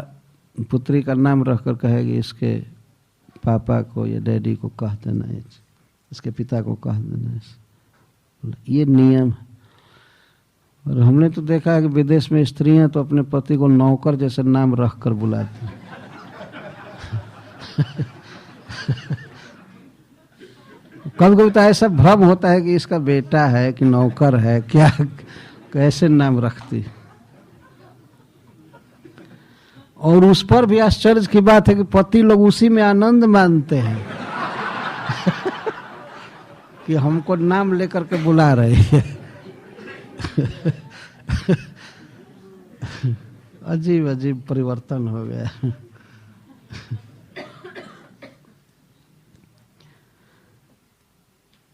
पुत्री का नाम रखकर कहेगी इसके पापा को या डैडी को कह देना, इसके पिता को कह देना, ये नियम है। और हमने तो देखा है कि विदेश में स्त्रियां तो अपने पति को नौकर जैसे नाम रख कर बुलाती हैं कभी कभी तो ऐसा भ्रम होता है कि इसका बेटा है कि नौकर है, क्या कैसे नाम रखती। और उस पर भी आश्चर्य की बात है कि पति लोग उसी में आनंद मानते हैं कि हमको नाम लेकर के बुला रहे हैं अजीब अजीब परिवर्तन हो गया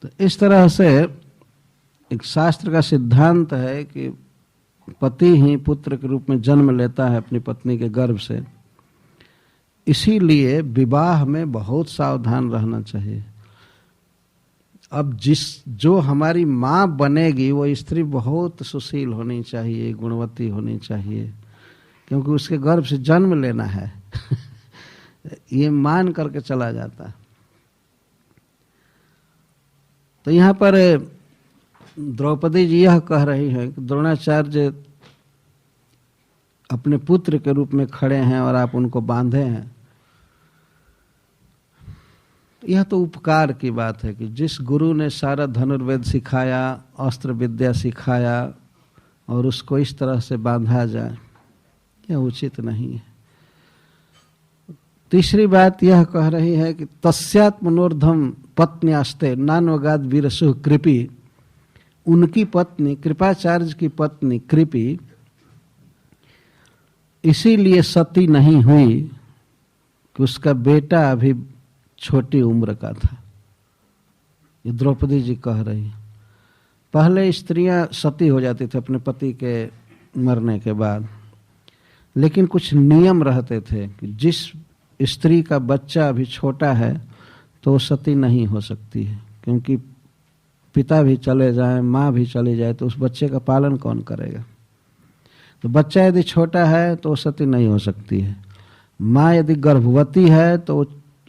तो इस तरह से एक शास्त्र का सिद्धांत है कि पति ही पुत्र के रूप में जन्म लेता है अपनी पत्नी के गर्भ से। इसीलिए विवाह में बहुत सावधान रहना चाहिए। अब जो हमारी माँ बनेगी वो स्त्री बहुत सुशील होनी चाहिए, गुणवती होनी चाहिए, क्योंकि उसके गर्भ से जन्म लेना है ये मान करके चला जाता है। तो यहाँ पर द्रौपदी जी यह कह रही हैं कि द्रोणाचार्य अपने पुत्र के रूप में खड़े हैं और आप उनको बांधे हैं। यह तो उपकार की बात है कि जिस गुरु ने सारा धनुर्वेद सिखाया, अस्त्र विद्या सिखाया, और उसको इस तरह से बांधा जाए, यह उचित नहीं है। तीसरी बात यह कह रही है कि तस्यात्मनोर्धम पत्न्यास्ते नान्वगाद वीरसु कृपी। उनकी पत्नी, कृपाचार्य की पत्नी कृपी इसीलिए सती नहीं हुई कि उसका बेटा अभी छोटी उम्र का था। ये द्रौपदी जी कह रही है। पहले स्त्रियां सती हो जाती थी अपने पति के मरने के बाद, लेकिन कुछ नियम रहते थे कि जिस स्त्री का बच्चा अभी छोटा है तो वो सती नहीं हो सकती है, क्योंकि पिता भी चले जाए, माँ भी चली जाए तो उस बच्चे का पालन कौन करेगा। तो बच्चा यदि छोटा है तो वो सती नहीं हो सकती है। माँ यदि गर्भवती है तो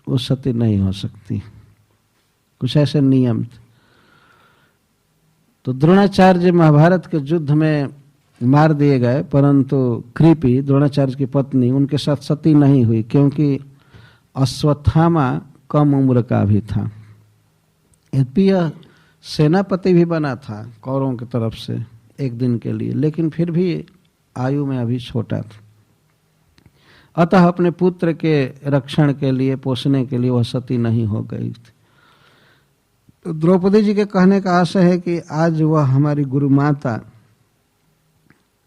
वो सती नहीं हो सकती। कुछ ऐसे नियम थे। तो द्रोणाचार्य महाभारत के युद्ध में मार दिए गए, परंतु कृपी द्रोणाचार्य की पत्नी उनके साथ सती नहीं हुई, क्योंकि अश्वत्थामा कम उम्र का भी था। यद्यपि यह सेनापति भी बना था कौरवों की तरफ से एक दिन के लिए, लेकिन फिर भी आयु में अभी छोटा था। अतः अपने पुत्र के रक्षण के लिए, पोषने के लिए वह सती नहीं हो गई थी। तो द्रौपदी जी के कहने का आशय है कि आज वह हमारी गुरु माता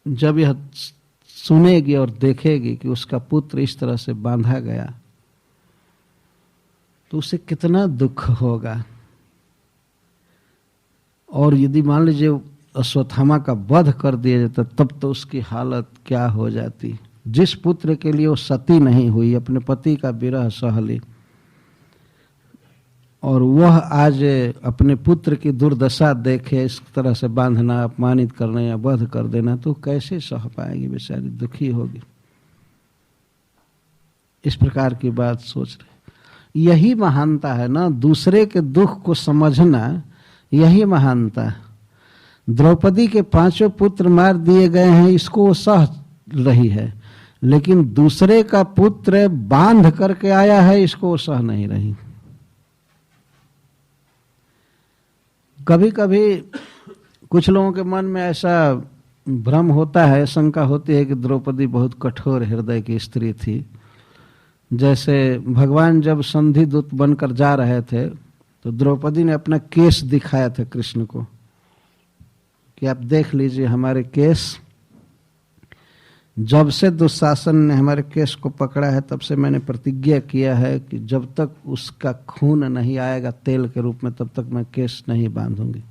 जब यह सुनेगी और देखेगी कि उसका पुत्र इस तरह से बांधा गया तो उसे कितना दुख होगा। और यदि मान लीजिए अश्वत्थामा का वध कर दिया जाता तब तो उसकी हालत क्या हो जाती। जिस पुत्र के लिए वो सती नहीं हुई, अपने पति का विरह सह ली, और वह आज अपने पुत्र की दुर्दशा देखे, इस तरह से बांधना, अपमानित करना या वध कर देना, तो कैसे सह पाएगी, बेचारी दुखी होगी। इस प्रकार की बात सोच रहे। यही महानता है ना, दूसरे के दुख को समझना, यही महानता है। द्रौपदी के 5 पुत्र मार दिए गए हैं, इसको वो सह रही है, लेकिन दूसरे का पुत्र बांध करके आया है, इसको वो सह नहीं रही। कभी कभी कुछ लोगों के मन में ऐसा भ्रम होता है, शंका होती है कि द्रौपदी बहुत कठोर हृदय की स्त्री थी। जैसे भगवान जब संधि दूत बनकर जा रहे थे तो द्रौपदी ने अपना केस दिखाया था कृष्ण को कि आप देख लीजिए हमारे केस। जब से दुशासन ने हमारे केस को पकड़ा है तब से मैंने प्रतिज्ञा किया है कि जब तक उसका खून नहीं आएगा तेल के रूप में तब तक मैं केस नहीं बांधूंगी।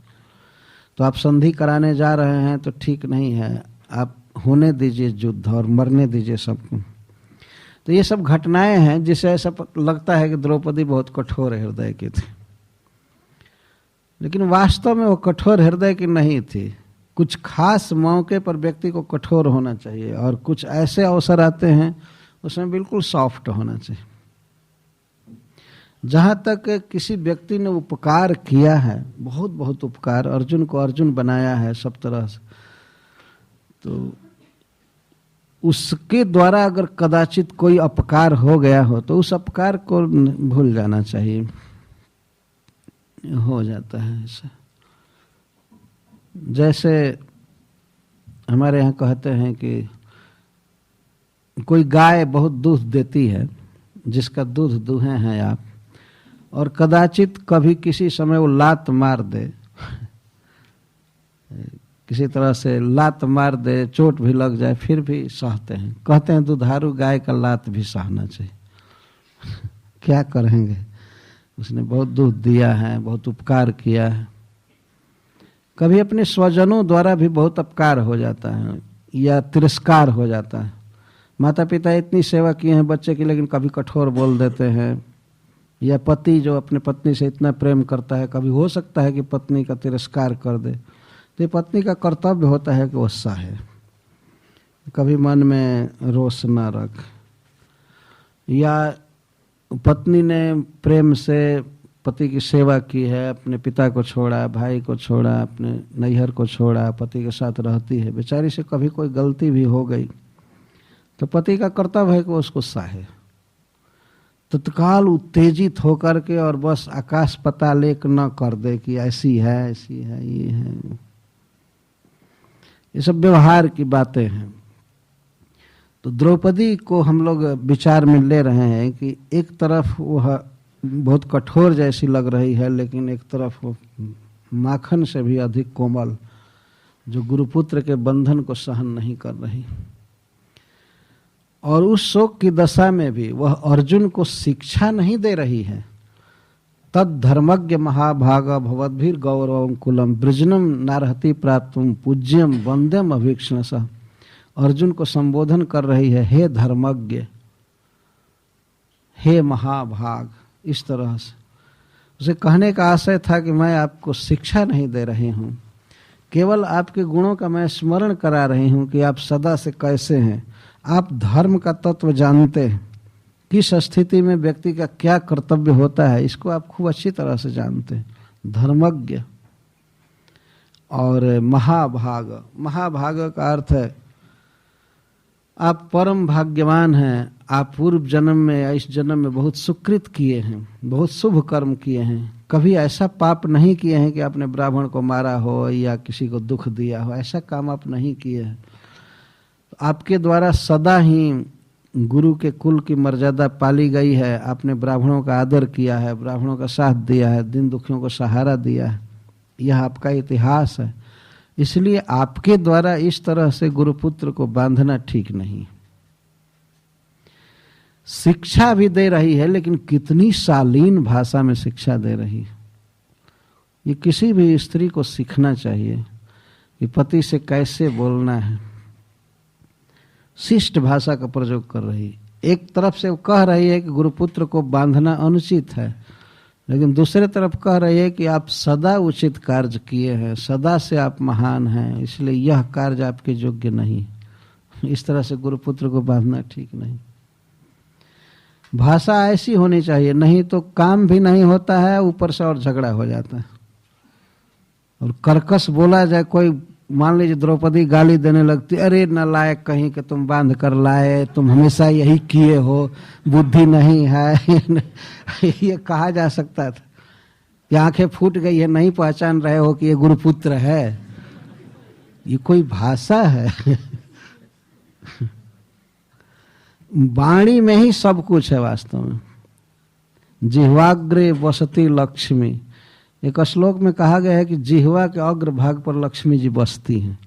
तो आप संधि कराने जा रहे हैं तो ठीक नहीं है, आप होने दीजिए युद्ध और मरने दीजिए सबको। तो ये सब घटनाएं हैं जिससे ऐसा लगता है कि द्रौपदी बहुत कठोर हृदय की थी, लेकिन वास्तव में वो कठोर हृदय की नहीं थी। कुछ खास मौके पर व्यक्ति को कठोर होना चाहिए और कुछ ऐसे अवसर आते हैं उसमें बिल्कुल सॉफ्ट होना चाहिए। जहाँ तक किसी व्यक्ति ने उपकार किया है, बहुत बहुत उपकार, अर्जुन को अर्जुन बनाया है सब तरह से, तो उसके द्वारा अगर कदाचित कोई अपकार हो गया हो तो उस अपकार को भूल जाना चाहिए। हो जाता है ऐसा। जैसे हमारे यहाँ कहते हैं कि कोई गाय बहुत दूध देती है, जिसका दूध दूहे हैं आप, और कदाचित कभी किसी समय वो लात मार दे, किसी तरह से लात मार दे, चोट भी लग जाए, फिर भी सहते हैं। कहते हैं दुधारू गाय का लात भी सहना चाहिए। क्या करेंगे, उसने बहुत दूध दिया है, बहुत उपकार किया है। कभी अपने स्वजनों द्वारा भी बहुत अपकार हो जाता है या तिरस्कार हो जाता है। माता पिता इतनी सेवा किए हैं बच्चे की, लेकिन कभी कठोर बोल देते हैं। या पति जो अपने पत्नी से इतना प्रेम करता है, कभी हो सकता है कि पत्नी का तिरस्कार कर दे, तो ये पत्नी का कर्तव्य होता है कि वो सहे, कभी मन में रोष न रख। या पत्नी ने प्रेम से पति की सेवा की है, अपने पिता को छोड़ा, भाई को छोड़ा, अपने नैहर को छोड़ा, पति के साथ रहती है, बेचारी से कभी कोई गलती भी हो गई तो पति का कर्तव्य है कि उसको सहे। तत्काल उत्तेजित होकर के और बस आकाश पाताल एक न कर दे कि ऐसी है ये है, ये सब व्यवहार की बातें हैं। तो द्रौपदी को हम लोग विचार में ले रहे हैं कि एक तरफ वह बहुत कठोर जैसी लग रही है, लेकिन एक तरफ वो माखन से भी अधिक कोमल, जो गुरुपुत्र के बंधन को सहन नहीं कर रही। और उस शोक की दशा में भी वह अर्जुन को शिक्षा नहीं दे रही है। तद धर्मज्ञ महाभाग भवद्भिर गौरवम कुलम वृजनम नारहति प्राप्तुम पूज्यम वंद्यम अभीक्षणसः। अर्जुन को संबोधन कर रही है, हे धर्मज्ञ, हे महाभाग, इस तरह से। उसे कहने का आशय था कि मैं आपको शिक्षा नहीं दे रही हूँ, केवल आपके गुणों का मैं स्मरण करा रही हूँ कि आप सदा से कैसे हैं। आप धर्म का तत्व जानते हैं, किस स्थिति में व्यक्ति का क्या कर्तव्य होता है, इसको आप खूब अच्छी तरह से जानते हैं। धर्मज्ञ और महाभाग, महाभाग का अर्थ है आप परम भाग्यवान हैं, आप पूर्व जन्म में या इस जन्म में बहुत सुकृत किए हैं, बहुत शुभ कर्म किए हैं, कभी ऐसा पाप नहीं किए हैं कि आपने ब्राह्मण को मारा हो या किसी को दुख दिया हो, ऐसा काम आप नहीं किए हैं। आपके द्वारा सदा ही गुरु के कुल की मर्यादा पाली गई है, आपने ब्राह्मणों का आदर किया है, ब्राह्मणों का साथ दिया है, दिन दुखियों को सहारा दिया है, यह आपका इतिहास है। इसलिए आपके द्वारा इस तरह से गुरुपुत्र को बांधना ठीक नहीं। शिक्षा भी दे रही है, लेकिन कितनी शालीन भाषा में शिक्षा दे रही है। ये किसी भी स्त्री को सीखना चाहिए कि पति से कैसे बोलना है। शिष्ट भाषा का प्रयोग कर रही है। एक तरफ से वो कह रही है कि गुरुपुत्र को बांधना अनुचित है, लेकिन दूसरे तरफ कह रही है कि आप सदा उचित कार्य किए हैं, सदा से आप महान हैं, इसलिए यह कार्य आपके योग्य नहीं। इस तरह से गुरुपुत्र को बांधना ठीक नहीं। भाषा ऐसी होनी चाहिए, नहीं तो काम भी नहीं होता है, ऊपर से और झगड़ा हो जाता है। और कर्कश बोला जाए, कोई मान लीजिए द्रौपदी गाली देने लगती, अरे नालायक कहीं कि तुम बांध कर लाए, तुम हमेशा यही किए हो, बुद्धि नहीं है। ये कहा जा सकता था कि आंखें फूट गई है, नहीं पहचान रहे हो कि ये गुरुपुत्र है। ये कोई भाषा है? वाणी में ही सब कुछ है वास्तव में। जिह्वाग्रे वसति लक्ष्मी, एक श्लोक में कहा गया है कि जिह्वा के अग्र भाग पर लक्ष्मी जी बसती हैं।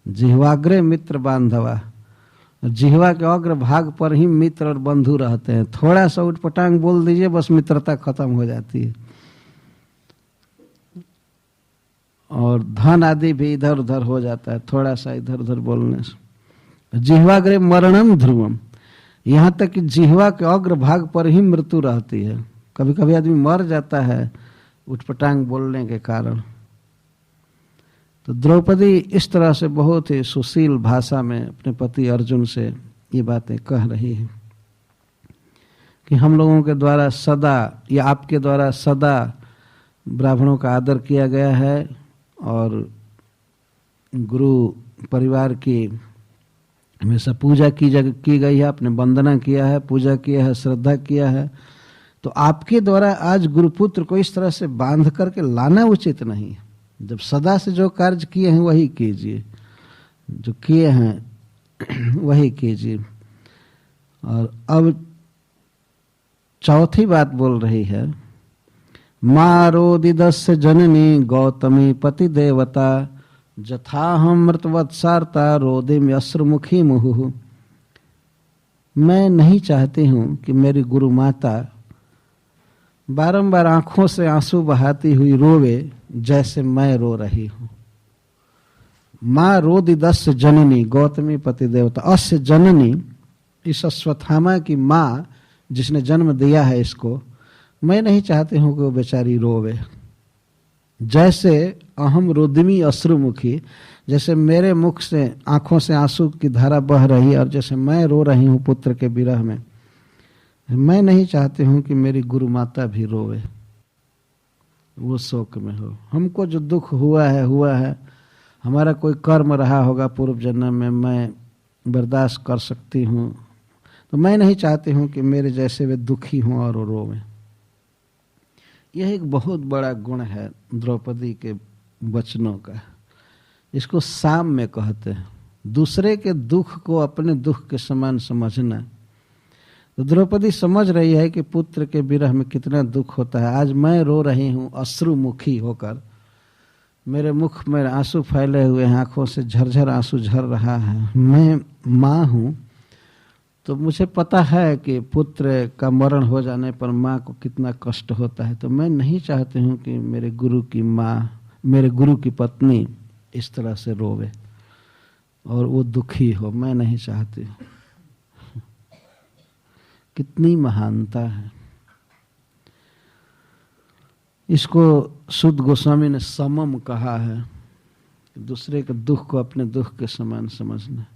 जिह्वाग्रे मित्र बांधवा, जिह्वा के अग्र भाग पर ही मित्र और बंधु रहते हैं। थोड़ा सा उटपटांग बोल दीजिए, बस मित्रता खत्म हो जाती है। और धन आदि भी इधर उधर हो जाता है, थोड़ा सा इधर उधर बोलने से। जिह्वाग्रे मरणम ध्रुवम, यहाँ तक कि जिह्वा के अग्र भाग पर ही मृत्यु रहती है। कभी कभी आदमी मर जाता है उटपटांग बोलने के कारण। तो द्रौपदी इस तरह से बहुत ही सुशील भाषा में अपने पति अर्जुन से ये बातें कह रही है कि हम लोगों के द्वारा सदा या आपके द्वारा सदा ब्राह्मणों का आदर किया गया है और गुरु परिवार की हमेशा पूजा की गई है, आपने वंदना किया है, पूजा किया है, श्रद्धा किया है। तो आपके द्वारा आज गुरुपुत्र को इस तरह से बांध करके लाना उचित नहीं है। जब सदा से जो कार्य किए हैं वही कीजिए, जो किए हैं वही कीजिए। और अब चौथी बात बोल रही है, मारोदिदस्य जननी गौतमी पति देवता जथाहम मृतवत्सारता रोदिम यश्रुमुखी मुहुः। मैं नहीं चाहती हूं कि मेरी गुरु माता बारंबार आंखों से आंसू बहाती हुई रोवे जैसे मैं रो रही हूं। माँ रोदिदस्य जननी गौतमी पति देवता, अस्य जननी, इस अश्वत्थामा की माँ जिसने जन्म दिया है इसको, मैं नहीं चाहती हूं कि वो बेचारी रोवे। जैसे अहम रुद्मी अश्रुमुखी, जैसे मेरे मुख से आंखों से आंसू की धारा बह रही है और जैसे मैं रो रही हूं पुत्र के विरह में, मैं नहीं चाहती हूं कि मेरी गुरु माता भी रोवे, वो शोक में हो। हमको जो दुख हुआ है, हमारा कोई कर्म रहा होगा पूर्व जन्म में, मैं बर्दाश्त कर सकती हूँ, तो मैं नहीं चाहती हूँ कि मेरे जैसे वे दुखी हों और रोवें। यह एक बहुत बड़ा गुण है द्रौपदी के वचनों का। इसको साम्य कहते हैं, दूसरे के दुख को अपने दुख के समान समझना। तो द्रौपदी समझ रही है कि पुत्र के विरह में कितना दुख होता है। आज मैं रो रही हूँ अश्रुमुखी होकर, मेरे मुख में आंसू फैले हुए हैं, आंखों से झरझर आंसू झर रहा है, मैं माँ हूँ, तो मुझे पता है कि पुत्र का मरण हो जाने पर माँ को कितना कष्ट होता है। तो मैं नहीं चाहती हूँ कि मेरे गुरु की माँ, मेरे गुरु की पत्नी इस तरह से रोवे और वो दुखी हो, मैं नहीं चाहती। कितनी महानता है। इसको शुद्ध गोस्वामी ने समम कहा है, दूसरे के दुख को अपने दुख के समान समझना।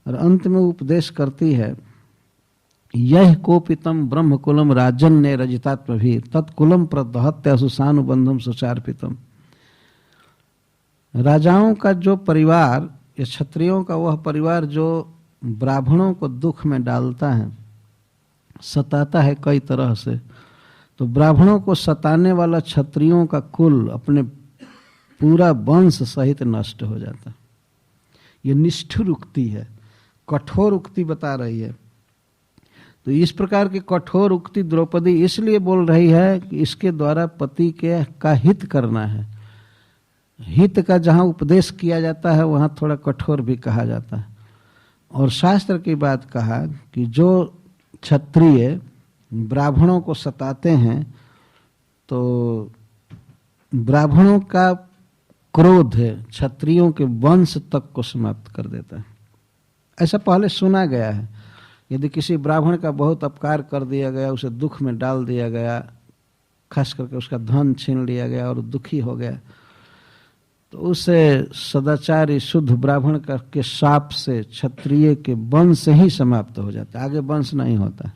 और अंत में उपदेश करती है, यह कोपितम ब्रह्मकुलम राजन ने रजितात्म भी तत्कुलम प्रदहत्य सुसानुबंधम सुचार्पितम। राजाओं का जो परिवार या क्षत्रियों का वह परिवार जो ब्राह्मणों को दुख में डालता है, सताता है कई तरह से, तो ब्राह्मणों को सताने वाला क्षत्रियों का कुल, अपने पूरा वंश सहित नष्ट हो जाता है। ये निष्ठुर उक्ति है, कठोर उक्ति बता रही है। तो इस प्रकार की कठोर उक्ति द्रौपदी इसलिए बोल रही है कि इसके द्वारा पति के का हित करना है। हित का जहाँ उपदेश किया जाता है वहाँ थोड़ा कठोर भी कहा जाता है। और शास्त्र की बात कहा कि जो क्षत्रिय ब्राह्मणों को सताते हैं तो ब्राह्मणों का क्रोध क्षत्रियों के वंश तक को समाप्त कर देता है। ऐसा पहले सुना गया है, यदि किसी ब्राह्मण का बहुत अपकार कर दिया गया, उसे दुख में डाल दिया गया, खास करके उसका धन छीन लिया गया और दुखी हो गया, तो उसे सदाचारी शुद्ध ब्राह्मण के शाप से क्षत्रिय के वंश ही समाप्त हो जाता है, आगे वंश नहीं होता।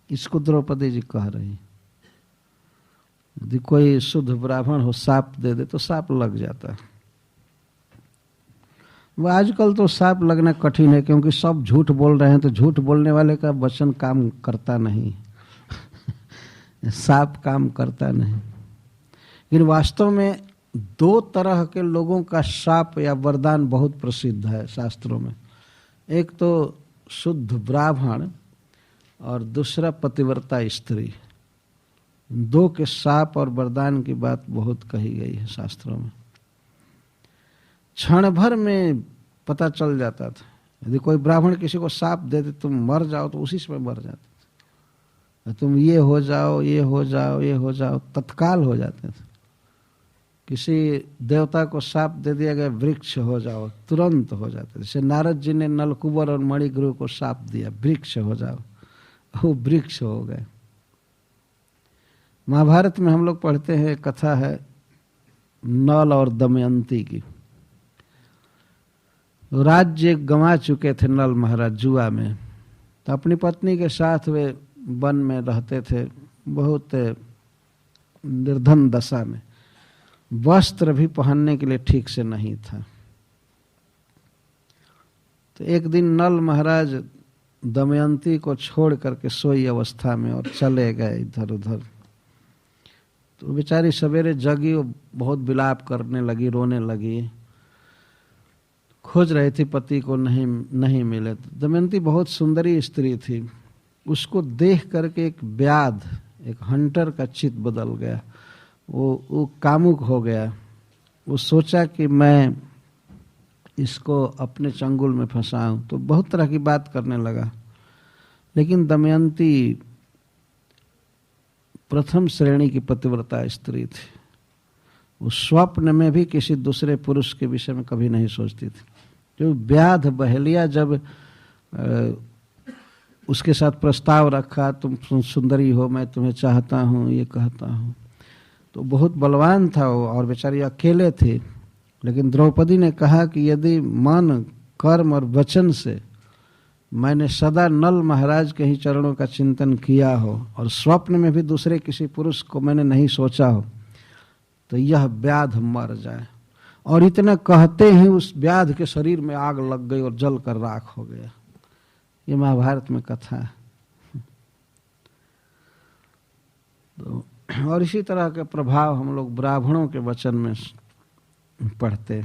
इसको द्रौपदी जी कह रही। यदि कोई शुद्ध ब्राह्मण हो शाप दे दे तो शाप लग जाता है। वो आजकल तो शाप लगना कठिन है, क्योंकि सब झूठ बोल रहे हैं, तो झूठ बोलने वाले का वचन काम करता नहीं शाप काम करता नहीं। लेकिन वास्तव में दो तरह के लोगों का शाप या वरदान बहुत प्रसिद्ध है शास्त्रों में। एक तो शुद्ध ब्राह्मण और दूसरा पतिव्रता स्त्री। दो के शाप और वरदान की बात बहुत कही गई है शास्त्रों में। क्षण भर में पता चल जाता था। यदि कोई ब्राह्मण किसी को शाप दे दे तुम मर जाओ, तो उसी समय मर जाते थे। तुम ये हो जाओ, ये हो जाओ, ये हो जाओ, तत्काल हो जाते थे। किसी देवता को शाप दे दिया गया, वृक्ष हो जाओ, तुरंत हो जाते। जैसे नारद जी ने नलकुबर और मणिग्रह को शाप दिया, वृक्ष हो जाओ, वो वृक्ष हो गए। महाभारत में हम लोग पढ़ते हैं, कथा है नल और दमयंती की। राज्य गंवा चुके थे नल महाराज जुआ में, तो अपनी पत्नी के साथ वे वन में रहते थे, बहुत निर्धन दशा में। वस्त्र भी पहनने के लिए ठीक से नहीं था। तो एक दिन नल महाराज दमयंती को छोड़ करके सोई अवस्था में और चले गए इधर उधर। तो बेचारी सवेरे जगी और बहुत विलाप करने लगी, रोने लगी, खोज रही थी पति को, नहीं मिले। तो दमयंती बहुत सुंदरी स्त्री थी, उसको देख करके एक व्याध, एक हंटर का चित्त बदल गया। वो कामुक हो गया। वो सोचा कि मैं इसको अपने चंगुल में फंसाऊं, तो बहुत तरह की बात करने लगा। लेकिन दमयंती प्रथम श्रेणी की पतिव्रता स्त्री थी, उस स्वप्न में भी किसी दूसरे पुरुष के विषय में कभी नहीं सोचती थी। जो व्याध बहेलिया जब उसके साथ प्रस्ताव रखा, तुम सुंदरी हो, मैं तुम्हें चाहता हूँ, ये कहता हूँ, तो बहुत बलवान था वो और बेचारी अकेले थे। लेकिन द्रौपदी ने कहा कि यदि मन, कर्म और वचन से मैंने सदा नल महाराज के ही चरणों का चिंतन किया हो और स्वप्न में भी दूसरे किसी पुरुष को मैंने नहीं सोचा हो, तो यह व्याध मर जाए। और इतना कहते ही उस व्याध के शरीर में आग लग गई और जल कर राख हो गया। ये महाभारत में कथा है। तो और इसी तरह के प्रभाव हम लोग ब्राह्मणों के वचन में पढ़ते।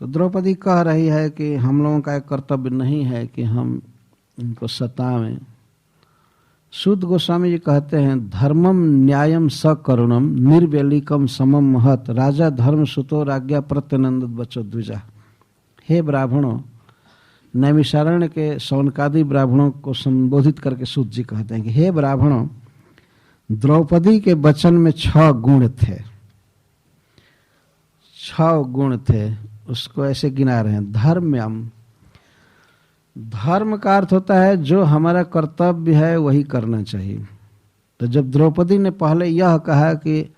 तो द्रौपदी कह रही है कि हम लोगों का एक कर्तव्य नहीं है कि हम इनको सतावें। शुद्ध गोस्वामी जी कहते हैं, धर्मम न्यायम सकरुणम निर्वेलिकम समम महत राजा धर्म सुतो राज्ञा प्रत्यनंद बचो द्विजा। हे ब्राह्मणों, नैमिषारण्य के शौनकादि ब्राह्मणों को संबोधित करके शुद्ध जी कहते हैं कि हे ब्राह्मणों, द्रौपदी के वचन में 6 गुण थे। 6 गुण थे, उसको ऐसे गिना रहे हैं। धर्म्यम, धर्म का अर्थ होता है जो हमारा कर्तव्य है वही करना चाहिए। तो जब द्रौपदी ने पहले यह कहा कि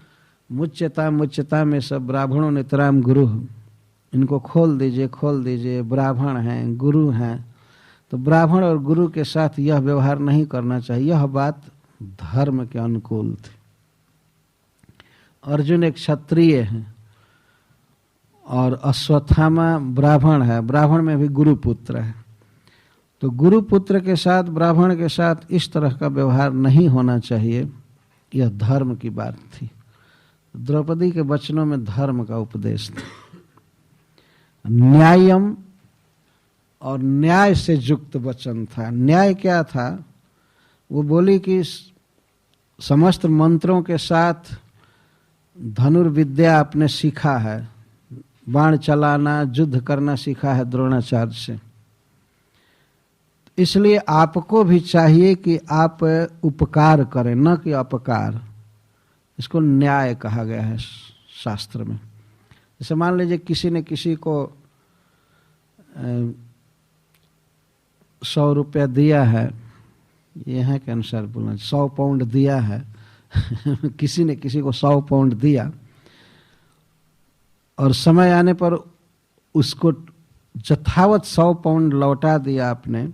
मुच्यता मुच्यता में सब ब्राह्मणों नितराम गुरु, इनको खोल दीजिए, ब्राह्मण हैं, गुरु हैं, तो ब्राह्मण और गुरु के साथ यह व्यवहार नहीं करना चाहिए। यह बात धर्म के अनुकूल थी। अर्जुन एक क्षत्रिय है और अश्वत्थामा ब्राह्मण है, ब्राह्मण में भी गुरुपुत्र है। तो गुरुपुत्र के साथ, ब्राह्मण के साथ इस तरह का व्यवहार नहीं होना चाहिए, यह धर्म की बात थी। द्रौपदी के वचनों में धर्म का उपदेश था। न्यायम, और न्याय से युक्त वचन था। न्याय क्या था? वो बोली कि समस्त मंत्रों के साथ धनुर्विद्या आपने सीखा है, बाण चलाना, युद्ध करना सीखा है द्रोणाचार्य से, इसलिए आपको भी चाहिए कि आप उपकार करें, न कि अपकार। इसको न्याय कहा गया है शास्त्र में। जैसे मान लीजिए किसी ने किसी को 100 रुपया दिया है, यहाँ के अनुसार बोलना, 100 पाउंड दिया है किसी ने किसी को 100 पाउंड दिया और समय आने पर उसको यथावत 100 पाउंड लौटा दिया आपने,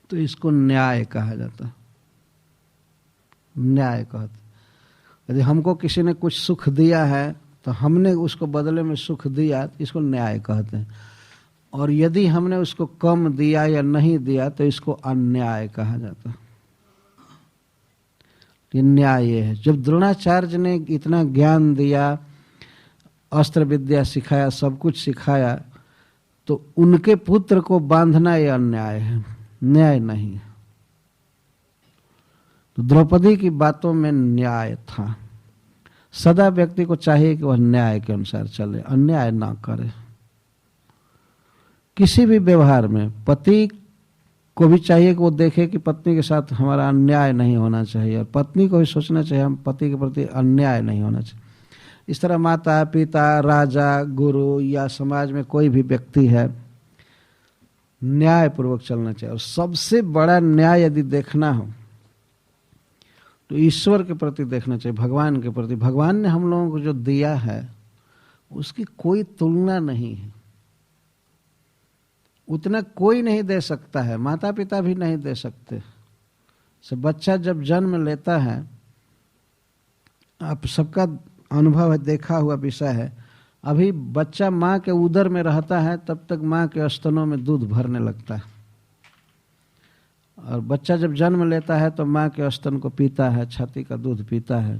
तो इसको न्याय कहा जाता। न्याय कहते। यदि हमको किसी ने कुछ सुख दिया है तो हमने उसको बदले में सुख दिया, इसको न्याय कहते हैं। और यदि हमने उसको कम दिया या नहीं दिया तो इसको अन्याय कहा जाता। ये न्याय ये है। जब द्रोणाचार्य ने इतना ज्ञान दिया, अस्त्र विद्या सिखाया, सब कुछ सिखाया, तो उनके पुत्र को बांधना यह अन्याय है, न्याय नहीं है। तो द्रौपदी की बातों में न्याय था। सदा व्यक्ति को चाहिए कि वह न्याय के अनुसार चले, अन्याय ना करे। किसी भी व्यवहार में पति को भी चाहिए कि वो देखे कि पत्नी के साथ हमारा अन्याय नहीं होना चाहिए, और पत्नी को भी सोचना चाहिए हम पति के प्रति अन्याय नहीं होना चाहिए। इस तरह माता पिता, राजा, गुरु या समाज में कोई भी व्यक्ति है, न्याय पूर्वक चलना चाहिए। और सबसे बड़ा न्याय यदि देखना हो तो ईश्वर के प्रति देखना चाहिए, भगवान के प्रति। भगवान ने हम लोगों को जो दिया है उसकी कोई तुलना नहीं है, उतना कोई नहीं दे सकता है, माता पिता भी नहीं दे सकते। बच्चा जब जन्म लेता है, आप सबका अनुभव है, देखा हुआ विषय है, अभी बच्चा माँ के उदर में रहता है तब तक माँ के स्तनों में दूध भरने लगता है, और बच्चा जब जन्म लेता है तो माँ के स्तन को पीता है, छाती का दूध पीता है।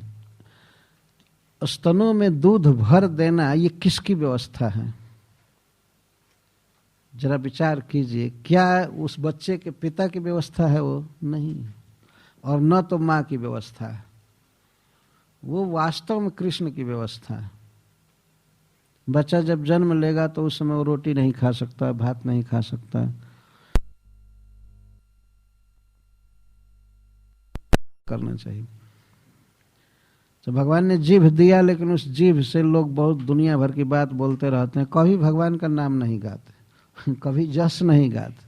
स्तनों में दूध भर देना ये किसकी व्यवस्था है? जरा विचार कीजिए। क्या उस बच्चे के पिता की व्यवस्था है? वो नहीं, और न तो माँ की व्यवस्था है। वो वास्तव में कृष्ण की व्यवस्था है। बच्चा जब जन्म लेगा तो उस समय वो रोटी नहीं खा सकता, भात नहीं खा सकता, करना चाहिए। तो भगवान ने जीभ दिया, लेकिन उस जीभ से लोग बहुत दुनिया भर की बात बोलते रहते हैं, कभी भगवान का नाम नहीं गाते, कभी जस नहीं गाते।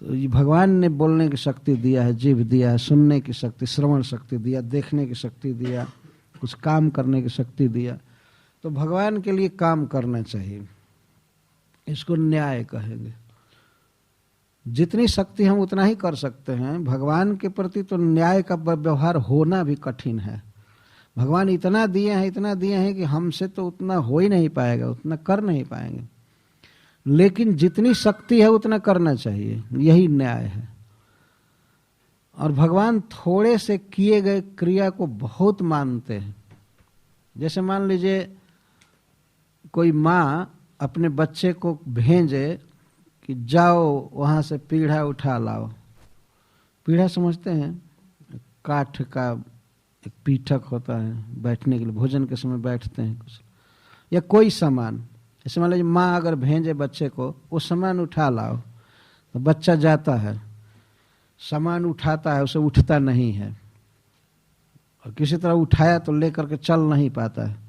तो ये भगवान ने बोलने की शक्ति दिया है, जीभ दिया है, सुनने की शक्ति, श्रवण शक्ति दिया, देखने की शक्ति दिया, कुछ काम करने की शक्ति दिया। तो भगवान के लिए काम करना चाहिए, इसको न्याय कहेंगे। जितनी शक्ति हम उतना ही कर सकते हैं। भगवान के प्रति तो न्याय का व्यवहार होना भी कठिन है। भगवान इतना दिए हैं, इतना दिए हैं कि हमसे तो उतना हो ही नहीं पाएगा, उतना कर नहीं पाएंगे, लेकिन जितनी शक्ति है उतना करना चाहिए, यही न्याय है। और भगवान थोड़े से किए गए क्रिया को बहुत मानते हैं। जैसे मान लीजिए कोई माँ अपने बच्चे को भेजे कि जाओ वहाँ से पीढ़ा उठा लाओ। पीढ़ा समझते हैं? काठ का एक पीठक होता है, बैठने के लिए, भोजन के समय बैठते हैं कुछ, या कोई सामान। जैसे मान लीजिए माँ अगर भेजे बच्चे को वो सामान उठा लाओ, तो बच्चा जाता है, सामान उठाता है, उसे उठता नहीं है, और किसी तरह उठाया तो लेकर के चल नहीं पाता है।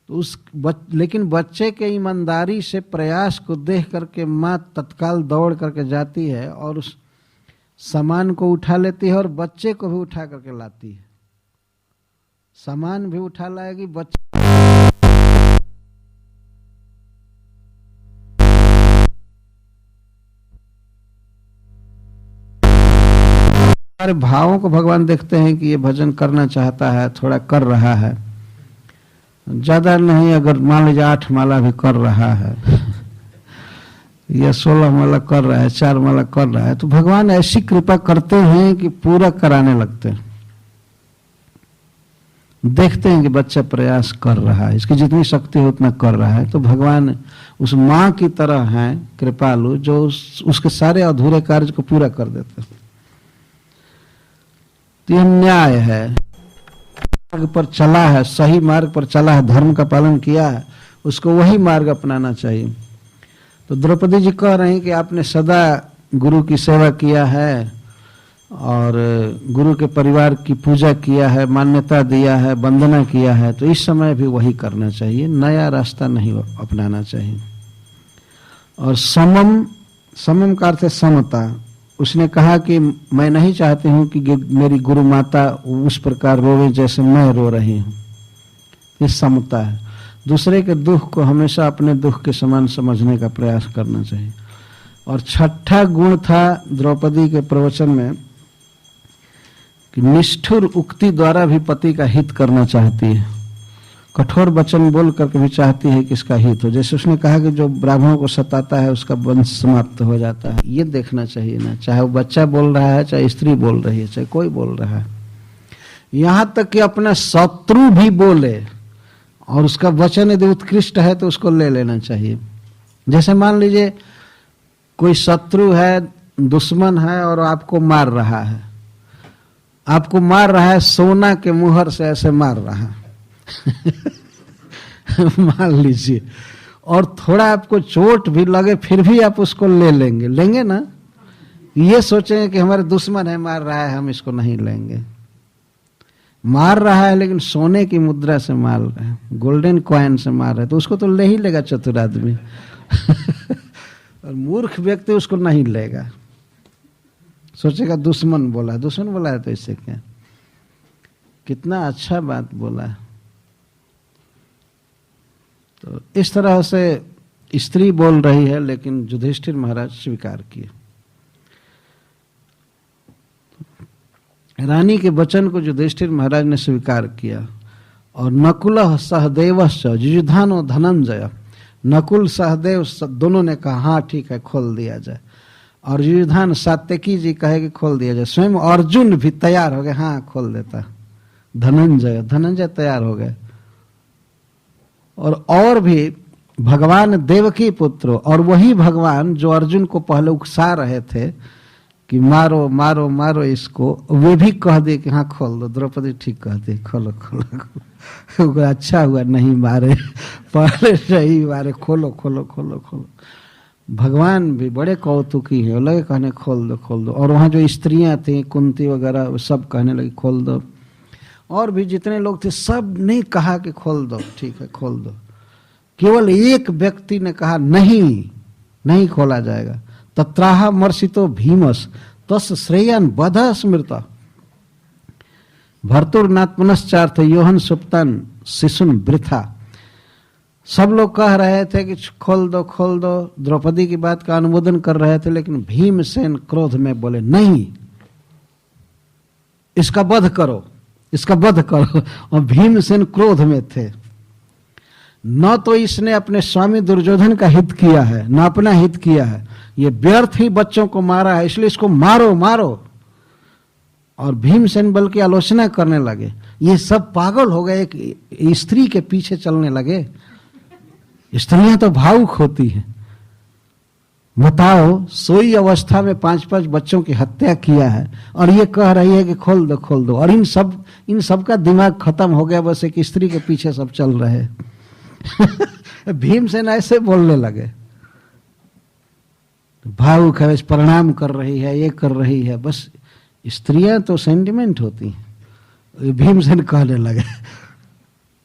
तो लेकिन बच्चे के ईमानदारी से प्रयास को देख करके माँ तत्काल दौड़ करके जाती है और उस सामान को उठा लेती है और बच्चे को भी उठा करके लाती है। सामान भी उठा लाएगी, बच्चे हमारे भावों को भगवान देखते हैं कि ये भजन करना चाहता है, थोड़ा कर रहा है, ज्यादा नहीं, अगर मान लीजिए 8 माला भी कर रहा है या 16 माला कर रहा है, 4 माला कर रहा है, तो भगवान ऐसी कृपा करते हैं कि पूरा कराने लगते हैं। देखते हैं कि बच्चा प्रयास कर रहा है, इसकी जितनी शक्ति है उतना कर रहा है, तो भगवान उस माँ की तरह हैं कृपालु, जो उसके सारे अधूरे कार्य को पूरा कर देते हैं। तो यह न्याय है, मार्ग पर चला है, सही मार्ग पर चला है, धर्म का पालन किया है, उसको वही मार्ग अपनाना चाहिए। तो द्रौपदी जी कह रही हैं कि आपने सदा गुरु की सेवा किया है और गुरु के परिवार की पूजा किया है, मान्यता दिया है, वंदना किया है, तो इस समय भी वही करना चाहिए, नया रास्ता नहीं अपनाना चाहिए। और समम का अर्थ है समता। उसने कहा कि मैं नहीं चाहती हूं कि मेरी गुरु माता उस प्रकार रोवे जैसे मैं रो रही हूं। ये समता है। दूसरे के दुख को हमेशा अपने दुख के समान समझने का प्रयास करना चाहिए। और छठा गुण था द्रौपदी के प्रवचन में कि निष्ठुर उक्ति द्वारा भी पति का हित करना चाहती है, कठोर वचन बोल करके भी चाहती है कि इसका हित हो। जैसे उसने कहा कि जो ब्राह्मणों को सताता है उसका वंश समाप्त हो जाता है। ये देखना चाहिए ना, चाहे वो बच्चा बोल रहा है, चाहे स्त्री बोल रही है, चाहे कोई बोल रहा है, यहां तक कि अपना शत्रु भी बोले और उसका वचन यदि उत्कृष्ट है तो उसको ले लेना चाहिए। जैसे मान लीजिए कोई शत्रु है, दुश्मन है और आपको मार रहा है, आपको मार रहा है सोना के मुहर से ऐसे मार रहा है मान लीजिए, और थोड़ा आपको चोट भी लगे फिर भी आप उसको लेंगे ना। ये सोचेंगे कि हमारे दुश्मन है, मार रहा है, हम इसको नहीं लेंगे। मार रहा है लेकिन सोने की मुद्रा से मार रहा है, गोल्डन कॉइन से मार रहा है, तो उसको तो ले ही लेगा चतुर आदमी और मूर्ख व्यक्ति उसको नहीं लेगा, सोचेगा दुश्मन बोला है तो इससे क्या, कितना अच्छा बात बोला है। तो इस तरह से स्त्री बोल रही है, लेकिन युधिष्ठिर महाराज स्वीकार किए। रानी के वचन को युधिष्ठिर महाराज ने स्वीकार किया। और नकुल सहदेवश्च युयुधानो धनंजय, नकुल सहदेव दोनों ने कहा हाँ ठीक है खोल दिया जाए, और युयुधान सात्यकी जी कहे कि खोल दिया जाए। स्वयं अर्जुन भी तैयार हो गए, हाँ खोल देता। धनंजय तैयार हो गए। और भी भगवान देवकी पुत्र, और वही भगवान जो अर्जुन को पहले उकसा रहे थे कि मारो मारो मारो इसको, वे भी कह दिए कि हाँ खोल दो। द्रौपदी ठीक कह दी, खोलो खोलो, खोलो। अच्छा हुआ नहीं मारे, पहले सही मारे, खोलो खोलो खोलो खोलो। भगवान भी बड़े कौतुकी है, लगे कहने खोल दो खोल दो। और वहाँ जो स्त्रियां थी कुंती वगैरह, सब कहने लगी खोल दो। और भी जितने लोग थे सब ने कहा कि खोल दो, ठीक है खोल दो। केवल एक व्यक्ति ने कहा नहीं, नहीं खोला जाएगा। तत्राह मर्षितो भीमस तस् श्रेयन बध स्मृत भर्तुर्नात्मनश्चार्थ योहन सुप्तन शिशुन वृथा। सब लोग कह रहे थे कि खोल दो खोल दो, द्रौपदी की बात का अनुमोदन कर रहे थे, लेकिन भीमसेन क्रोध में बोले नहीं, इसका वध करो, इसका वध करो। और भीमसेन क्रोध में थे। न तो इसने अपने स्वामी दुर्योधन का हित किया है, न अपना हित किया है, ये व्यर्थ ही बच्चों को मारा है, इसलिए इसको मारो मारो। और भीमसेन बल्कि आलोचना करने लगे, ये सब पागल हो गए, एक स्त्री के पीछे चलने लगे। स्त्रियां तो भावुक होती हैं। बताओ, सोई अवस्था में 5-5 बच्चों की हत्या किया है और ये कह रही है कि खोल दो खोल दो। और इन सब का दिमाग खत्म हो गया, बस एक स्त्री के पीछे सब चल रहे। भीमसेन ऐसे बोलने लगे, भावुक है, प्रणाम कर रही है, ये कर रही है, बस स्त्रियां तो सेंटिमेंट होती हैं। भीमसेन कहने लगे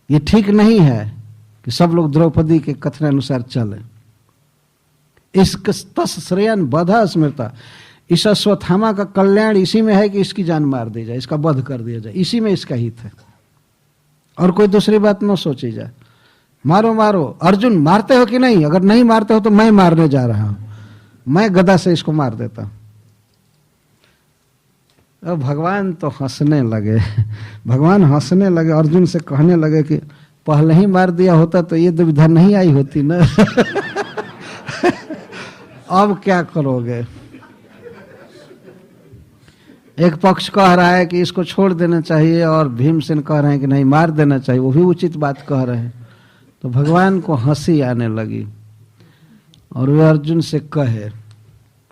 ये ठीक नहीं है कि सब लोग द्रौपदी के कथन अनुसार चले। इस तस् श्रेयन बधा स्मृता, इस अश्वत्थामा का कल्याण इसी में है कि इसकी जान मार दी जाए, इसका वध कर दिया जाए, इसी में इसका हित है। और कोई दूसरी बात न सोची जाए। मारो मारो। अर्जुन मारते हो कि नहीं? अगर नहीं मारते हो तो मैं मारने जा रहा हूं, मैं गदा से इसको मार देता हूं। अब भगवान तो हंसने लगे। भगवान हंसने लगे, अर्जुन से कहने लगे कि पहले ही मार दिया होता तो ये दुविधा नहीं आई होती ना। अब क्या करोगे? एक पक्ष कह रहा है कि इसको छोड़ देना चाहिए और भीमसेन कह रहे हैं कि नहीं मार देना चाहिए, वो भी उचित बात कह रहे हैं। तो भगवान को हंसी आने लगी और वे अर्जुन से कहे,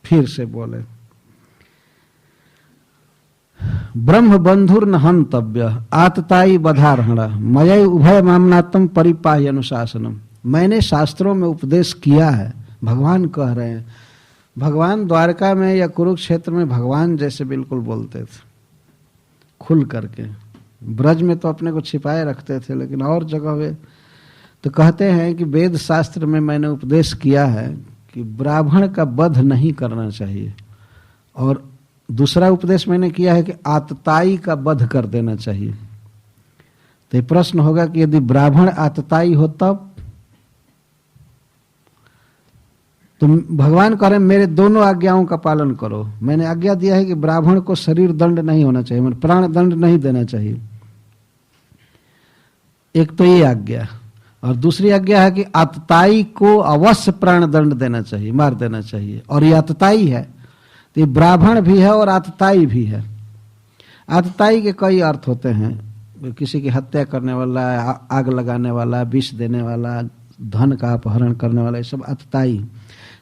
फिर से बोले, ब्रह्म बंधुर न हंतव्य आतताई बधारहणा मय उभय मामनात्म परिपाह्य अनुशासनम। मैंने शास्त्रों में उपदेश किया है, भगवान कह रहे हैं। भगवान द्वारका में या कुरुक्षेत्र में भगवान जैसे बिल्कुल बोलते थे, खुल करके। ब्रज में तो अपने को छिपाए रखते थे, लेकिन और जगह वे तो कहते हैं कि वेद शास्त्र में मैंने उपदेश किया है कि ब्राह्मण का वध नहीं करना चाहिए, और दूसरा उपदेश मैंने किया है कि आतताई का वध कर देना चाहिए। तो ये प्रश्न होगा कि यदि ब्राह्मण आतताई हो तब? तो भगवान कह रहे हैं मेरे दोनों आज्ञाओं का पालन करो। मैंने आज्ञा दिया है कि ब्राह्मण को शरीर दंड नहीं होना चाहिए, मतलब प्राण दंड नहीं देना चाहिए। एक तो ये आज्ञा, और दूसरी आज्ञा है कि आतताई को अवश्य प्राण दंड देना चाहिए, मार देना चाहिए। और ये आतताई है, तो ये ब्राह्मण भी है और आतताई भी है। आतताई के कई अर्थ होते हैं, किसी की हत्या करने वाला, आग लगाने वाला, विष देने वाला, धन का अपहरण करने वाला, ये सब आतताई।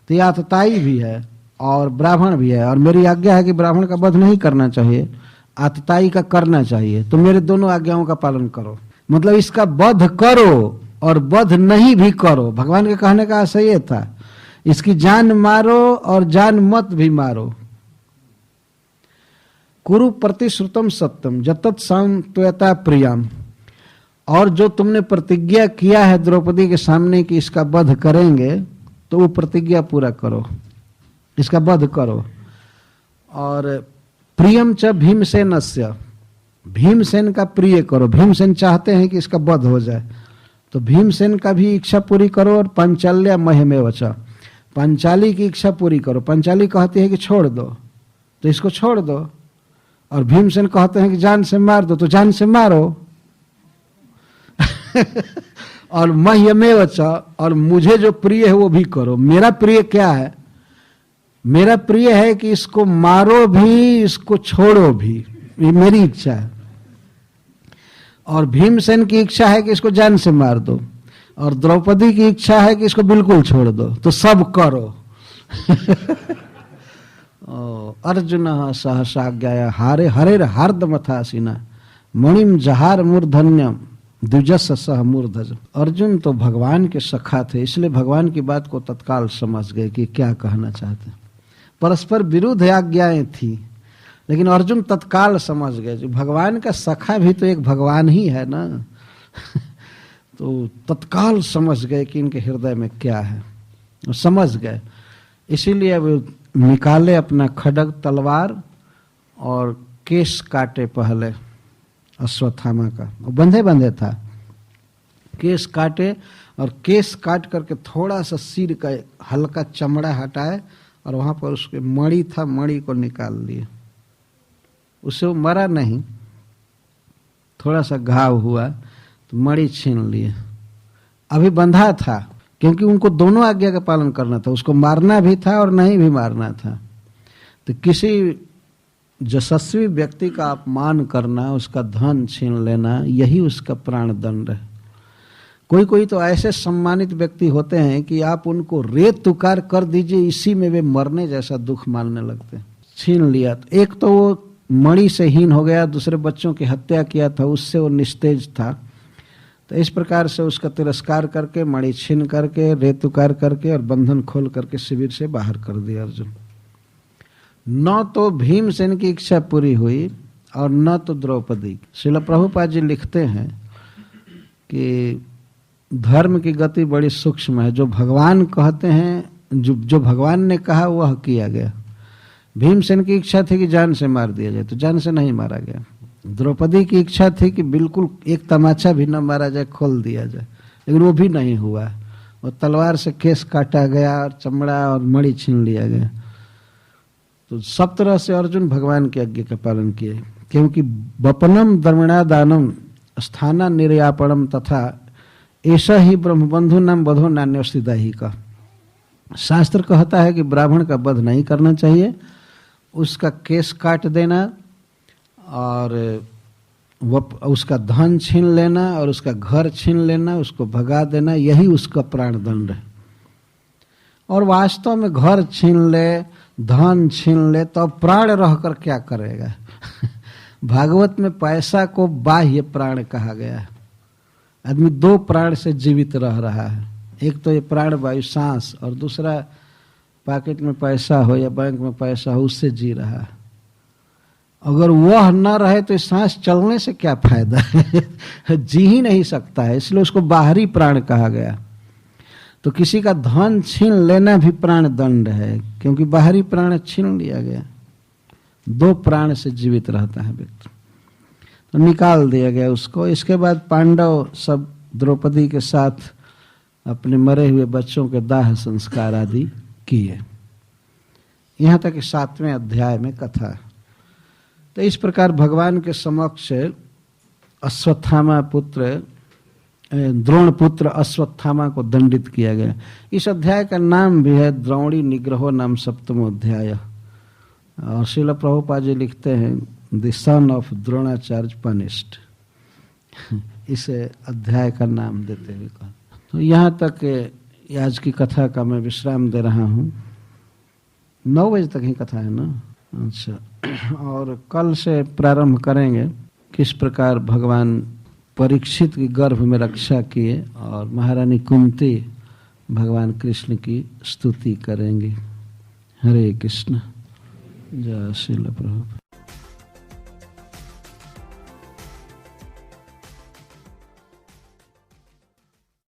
तो ये आतताई भी है और ब्राह्मण भी है। और मेरी आज्ञा है कि ब्राह्मण का वध नहीं करना चाहिए, आतताई का करना चाहिए। तो मेरे दोनों आज्ञाओं का पालन करो, मतलब इसका वध करो और वध नहीं भी करो। भगवान के कहने का आशय ये था, इसकी जान मारो और जान मत भी मारो। कुरु प्रतिश्रुतम सत्यम जतत सांत्वयता प्रियम। और जो तुमने प्रतिज्ञा किया है द्रौपदी के सामने कि इसका वध करेंगे, तो वो प्रतिज्ञा पूरा करो, इसका वध करो। और प्रियम च भीमसेनस्य, भीमसेन का प्रिय करो। भीमसेन चाहते हैं कि इसका वध हो जाए, तो भीमसेन का भी इच्छा पूरी करो। और पांचाल्या महिमेव च, पांचाली की इच्छा पूरी करो। पांचाली कहती है कि छोड़ दो, तो इसको छोड़ दो। और भीमसेन कहते हैं कि जान से मार दो, तो जान से मारो। और मह्यमेव च, और मुझे जो प्रिय है वो भी करो। मेरा प्रिय क्या है? मेरा प्रिय है कि इसको मारो भी, इसको छोड़ो भी, ये मेरी इच्छा है। और भीमसेन की इच्छा है कि इसको जान से मार दो, और द्रौपदी की इच्छा है कि इसको बिल्कुल छोड़ दो। तो सब करो। अर्जुन सहसाज्ञाया हारे हरेर हार्दमथासीना मणिम जहार मूर्धन्यम द्विजस सह मूर्धज। अर्जुन तो भगवान के सखा थे, इसलिए भगवान की बात को तत्काल समझ गए कि क्या कहना चाहते। परस्पर विरुद्ध आज्ञाएं थी, लेकिन अर्जुन तत्काल समझ गए, जो भगवान का सखा भी तो एक भगवान ही है ना। तो तत्काल समझ गए कि इनके हृदय में क्या है, और समझ गए। इसीलिए वे निकाले अपना खड्ग तलवार और केस काटे पहले अश्वत्थामा का, वो बंधे बंधे था, केस काटे और केस काट करके थोड़ा सा सिर का हल्का चमड़ा हटाए और वहां पर उसके मणि था, मणि को निकाल लिए। उससे वो मरा नहीं, थोड़ा सा घाव हुआ तो मणि छीन लिए। अभी बंधा था क्योंकि उनको दोनों आज्ञा का पालन करना था, उसको मारना भी था और नहीं भी मारना था। तो किसी यशस्वी व्यक्ति का अपमान करना, उसका धन छीन लेना, यही उसका प्राण दंड है। कोई कोई तो ऐसे सम्मानित व्यक्ति होते हैं कि आप उनको रेत तुकार कर दीजिए, इसी में वे मरने जैसा दुख मानने लगते हैं। छीन लिया तो एक तो वो मणि से हीन हो गया, दूसरे बच्चों की हत्या किया था, उससे वो निस्तेज था। तो इस प्रकार से उसका तिरस्कार करके, मणि छीन करके, रेत तुकार करके और बंधन खोल करके शिविर से बाहर कर दिया अर्जुन। न तो भीमसेन की इच्छा पूरी हुई और न तो द्रौपदी। श्रील प्रभुपाद जी लिखते हैं कि धर्म की गति बड़ी सूक्ष्म है। जो भगवान कहते हैं, जो भगवान ने कहा वह किया गया। भीमसेन की इच्छा थी कि जान से मार दिया जाए, तो जान से नहीं मारा गया। द्रौपदी की इच्छा थी कि बिल्कुल एक तमाचा भी न मारा जाए, खोल दिया जाए, लेकिन वो भी नहीं हुआ। वो तलवार से केस काटा गया और चमड़ा और मणि छीन लिया गया। तो सब तरह से अर्जुन भगवान की आज्ञा का पालन किए, क्योंकि वपनम द्रविणा दानम स्थाना निर्यापणम तथा ऐसा ही ब्रह्मबंधु नाम बधो नान्यस्थिता ही का। शास्त्र कहता है कि ब्राह्मण का वध नहीं करना चाहिए, उसका केस काट देना और उसका धन छीन लेना और उसका घर छीन लेना, उसको भगा देना, यही उसका प्राण दंड है। और वास्तव में घर छीन ले, धन छीन ले, तो प्राण रहकर क्या करेगा। भागवत में पैसा को बाह्य प्राण कहा गया है। आदमी दो प्राण से जीवित रह रहा है, एक तो ये प्राण वायु सांस, और दूसरा पॉकेट में पैसा हो या बैंक में पैसा हो, उससे जी रहा है। अगर वह न रहे तो सांस चलने से क्या फायदा है। जी ही नहीं सकता है, इसलिए उसको बाहरी प्राण कहा गया। तो किसी का धन छीन लेना भी प्राण दंड है, क्योंकि बाहरी प्राण छीन लिया गया। दो प्राण से जीवित रहता है व्यक्ति, तो निकाल दिया गया उसको। इसके बाद पांडव सब द्रौपदी के साथ अपने मरे हुए बच्चों के दाह संस्कार आदि किए। यहाँ तक कि 7वें अध्याय में कथा है। तो इस प्रकार भगवान के समक्ष अश्वत्थामा पुत्र, द्रोण पुत्र अश्वत्थामा को दंडित किया गया। इस अध्याय का नाम भी है द्रोणी निग्रहो नाम 7वां अध्याय। और श्रील प्रभुपाद जी लिखते हैं the son of Dronacharya punished, इस अध्याय का नाम देते हुए कहा। तो यहाँ तक आज की कथा का मैं विश्राम दे रहा हूँ। 9 बजे तक ही कथा है ना? अच्छा, और कल से प्रारंभ करेंगे किस प्रकार भगवान परीक्षित की गर्भ में रक्षा किए और महारानी कुंती भगवान कृष्ण की स्तुति करेंगे। हरे कृष्ण। जय श्रील प्रभुपाद।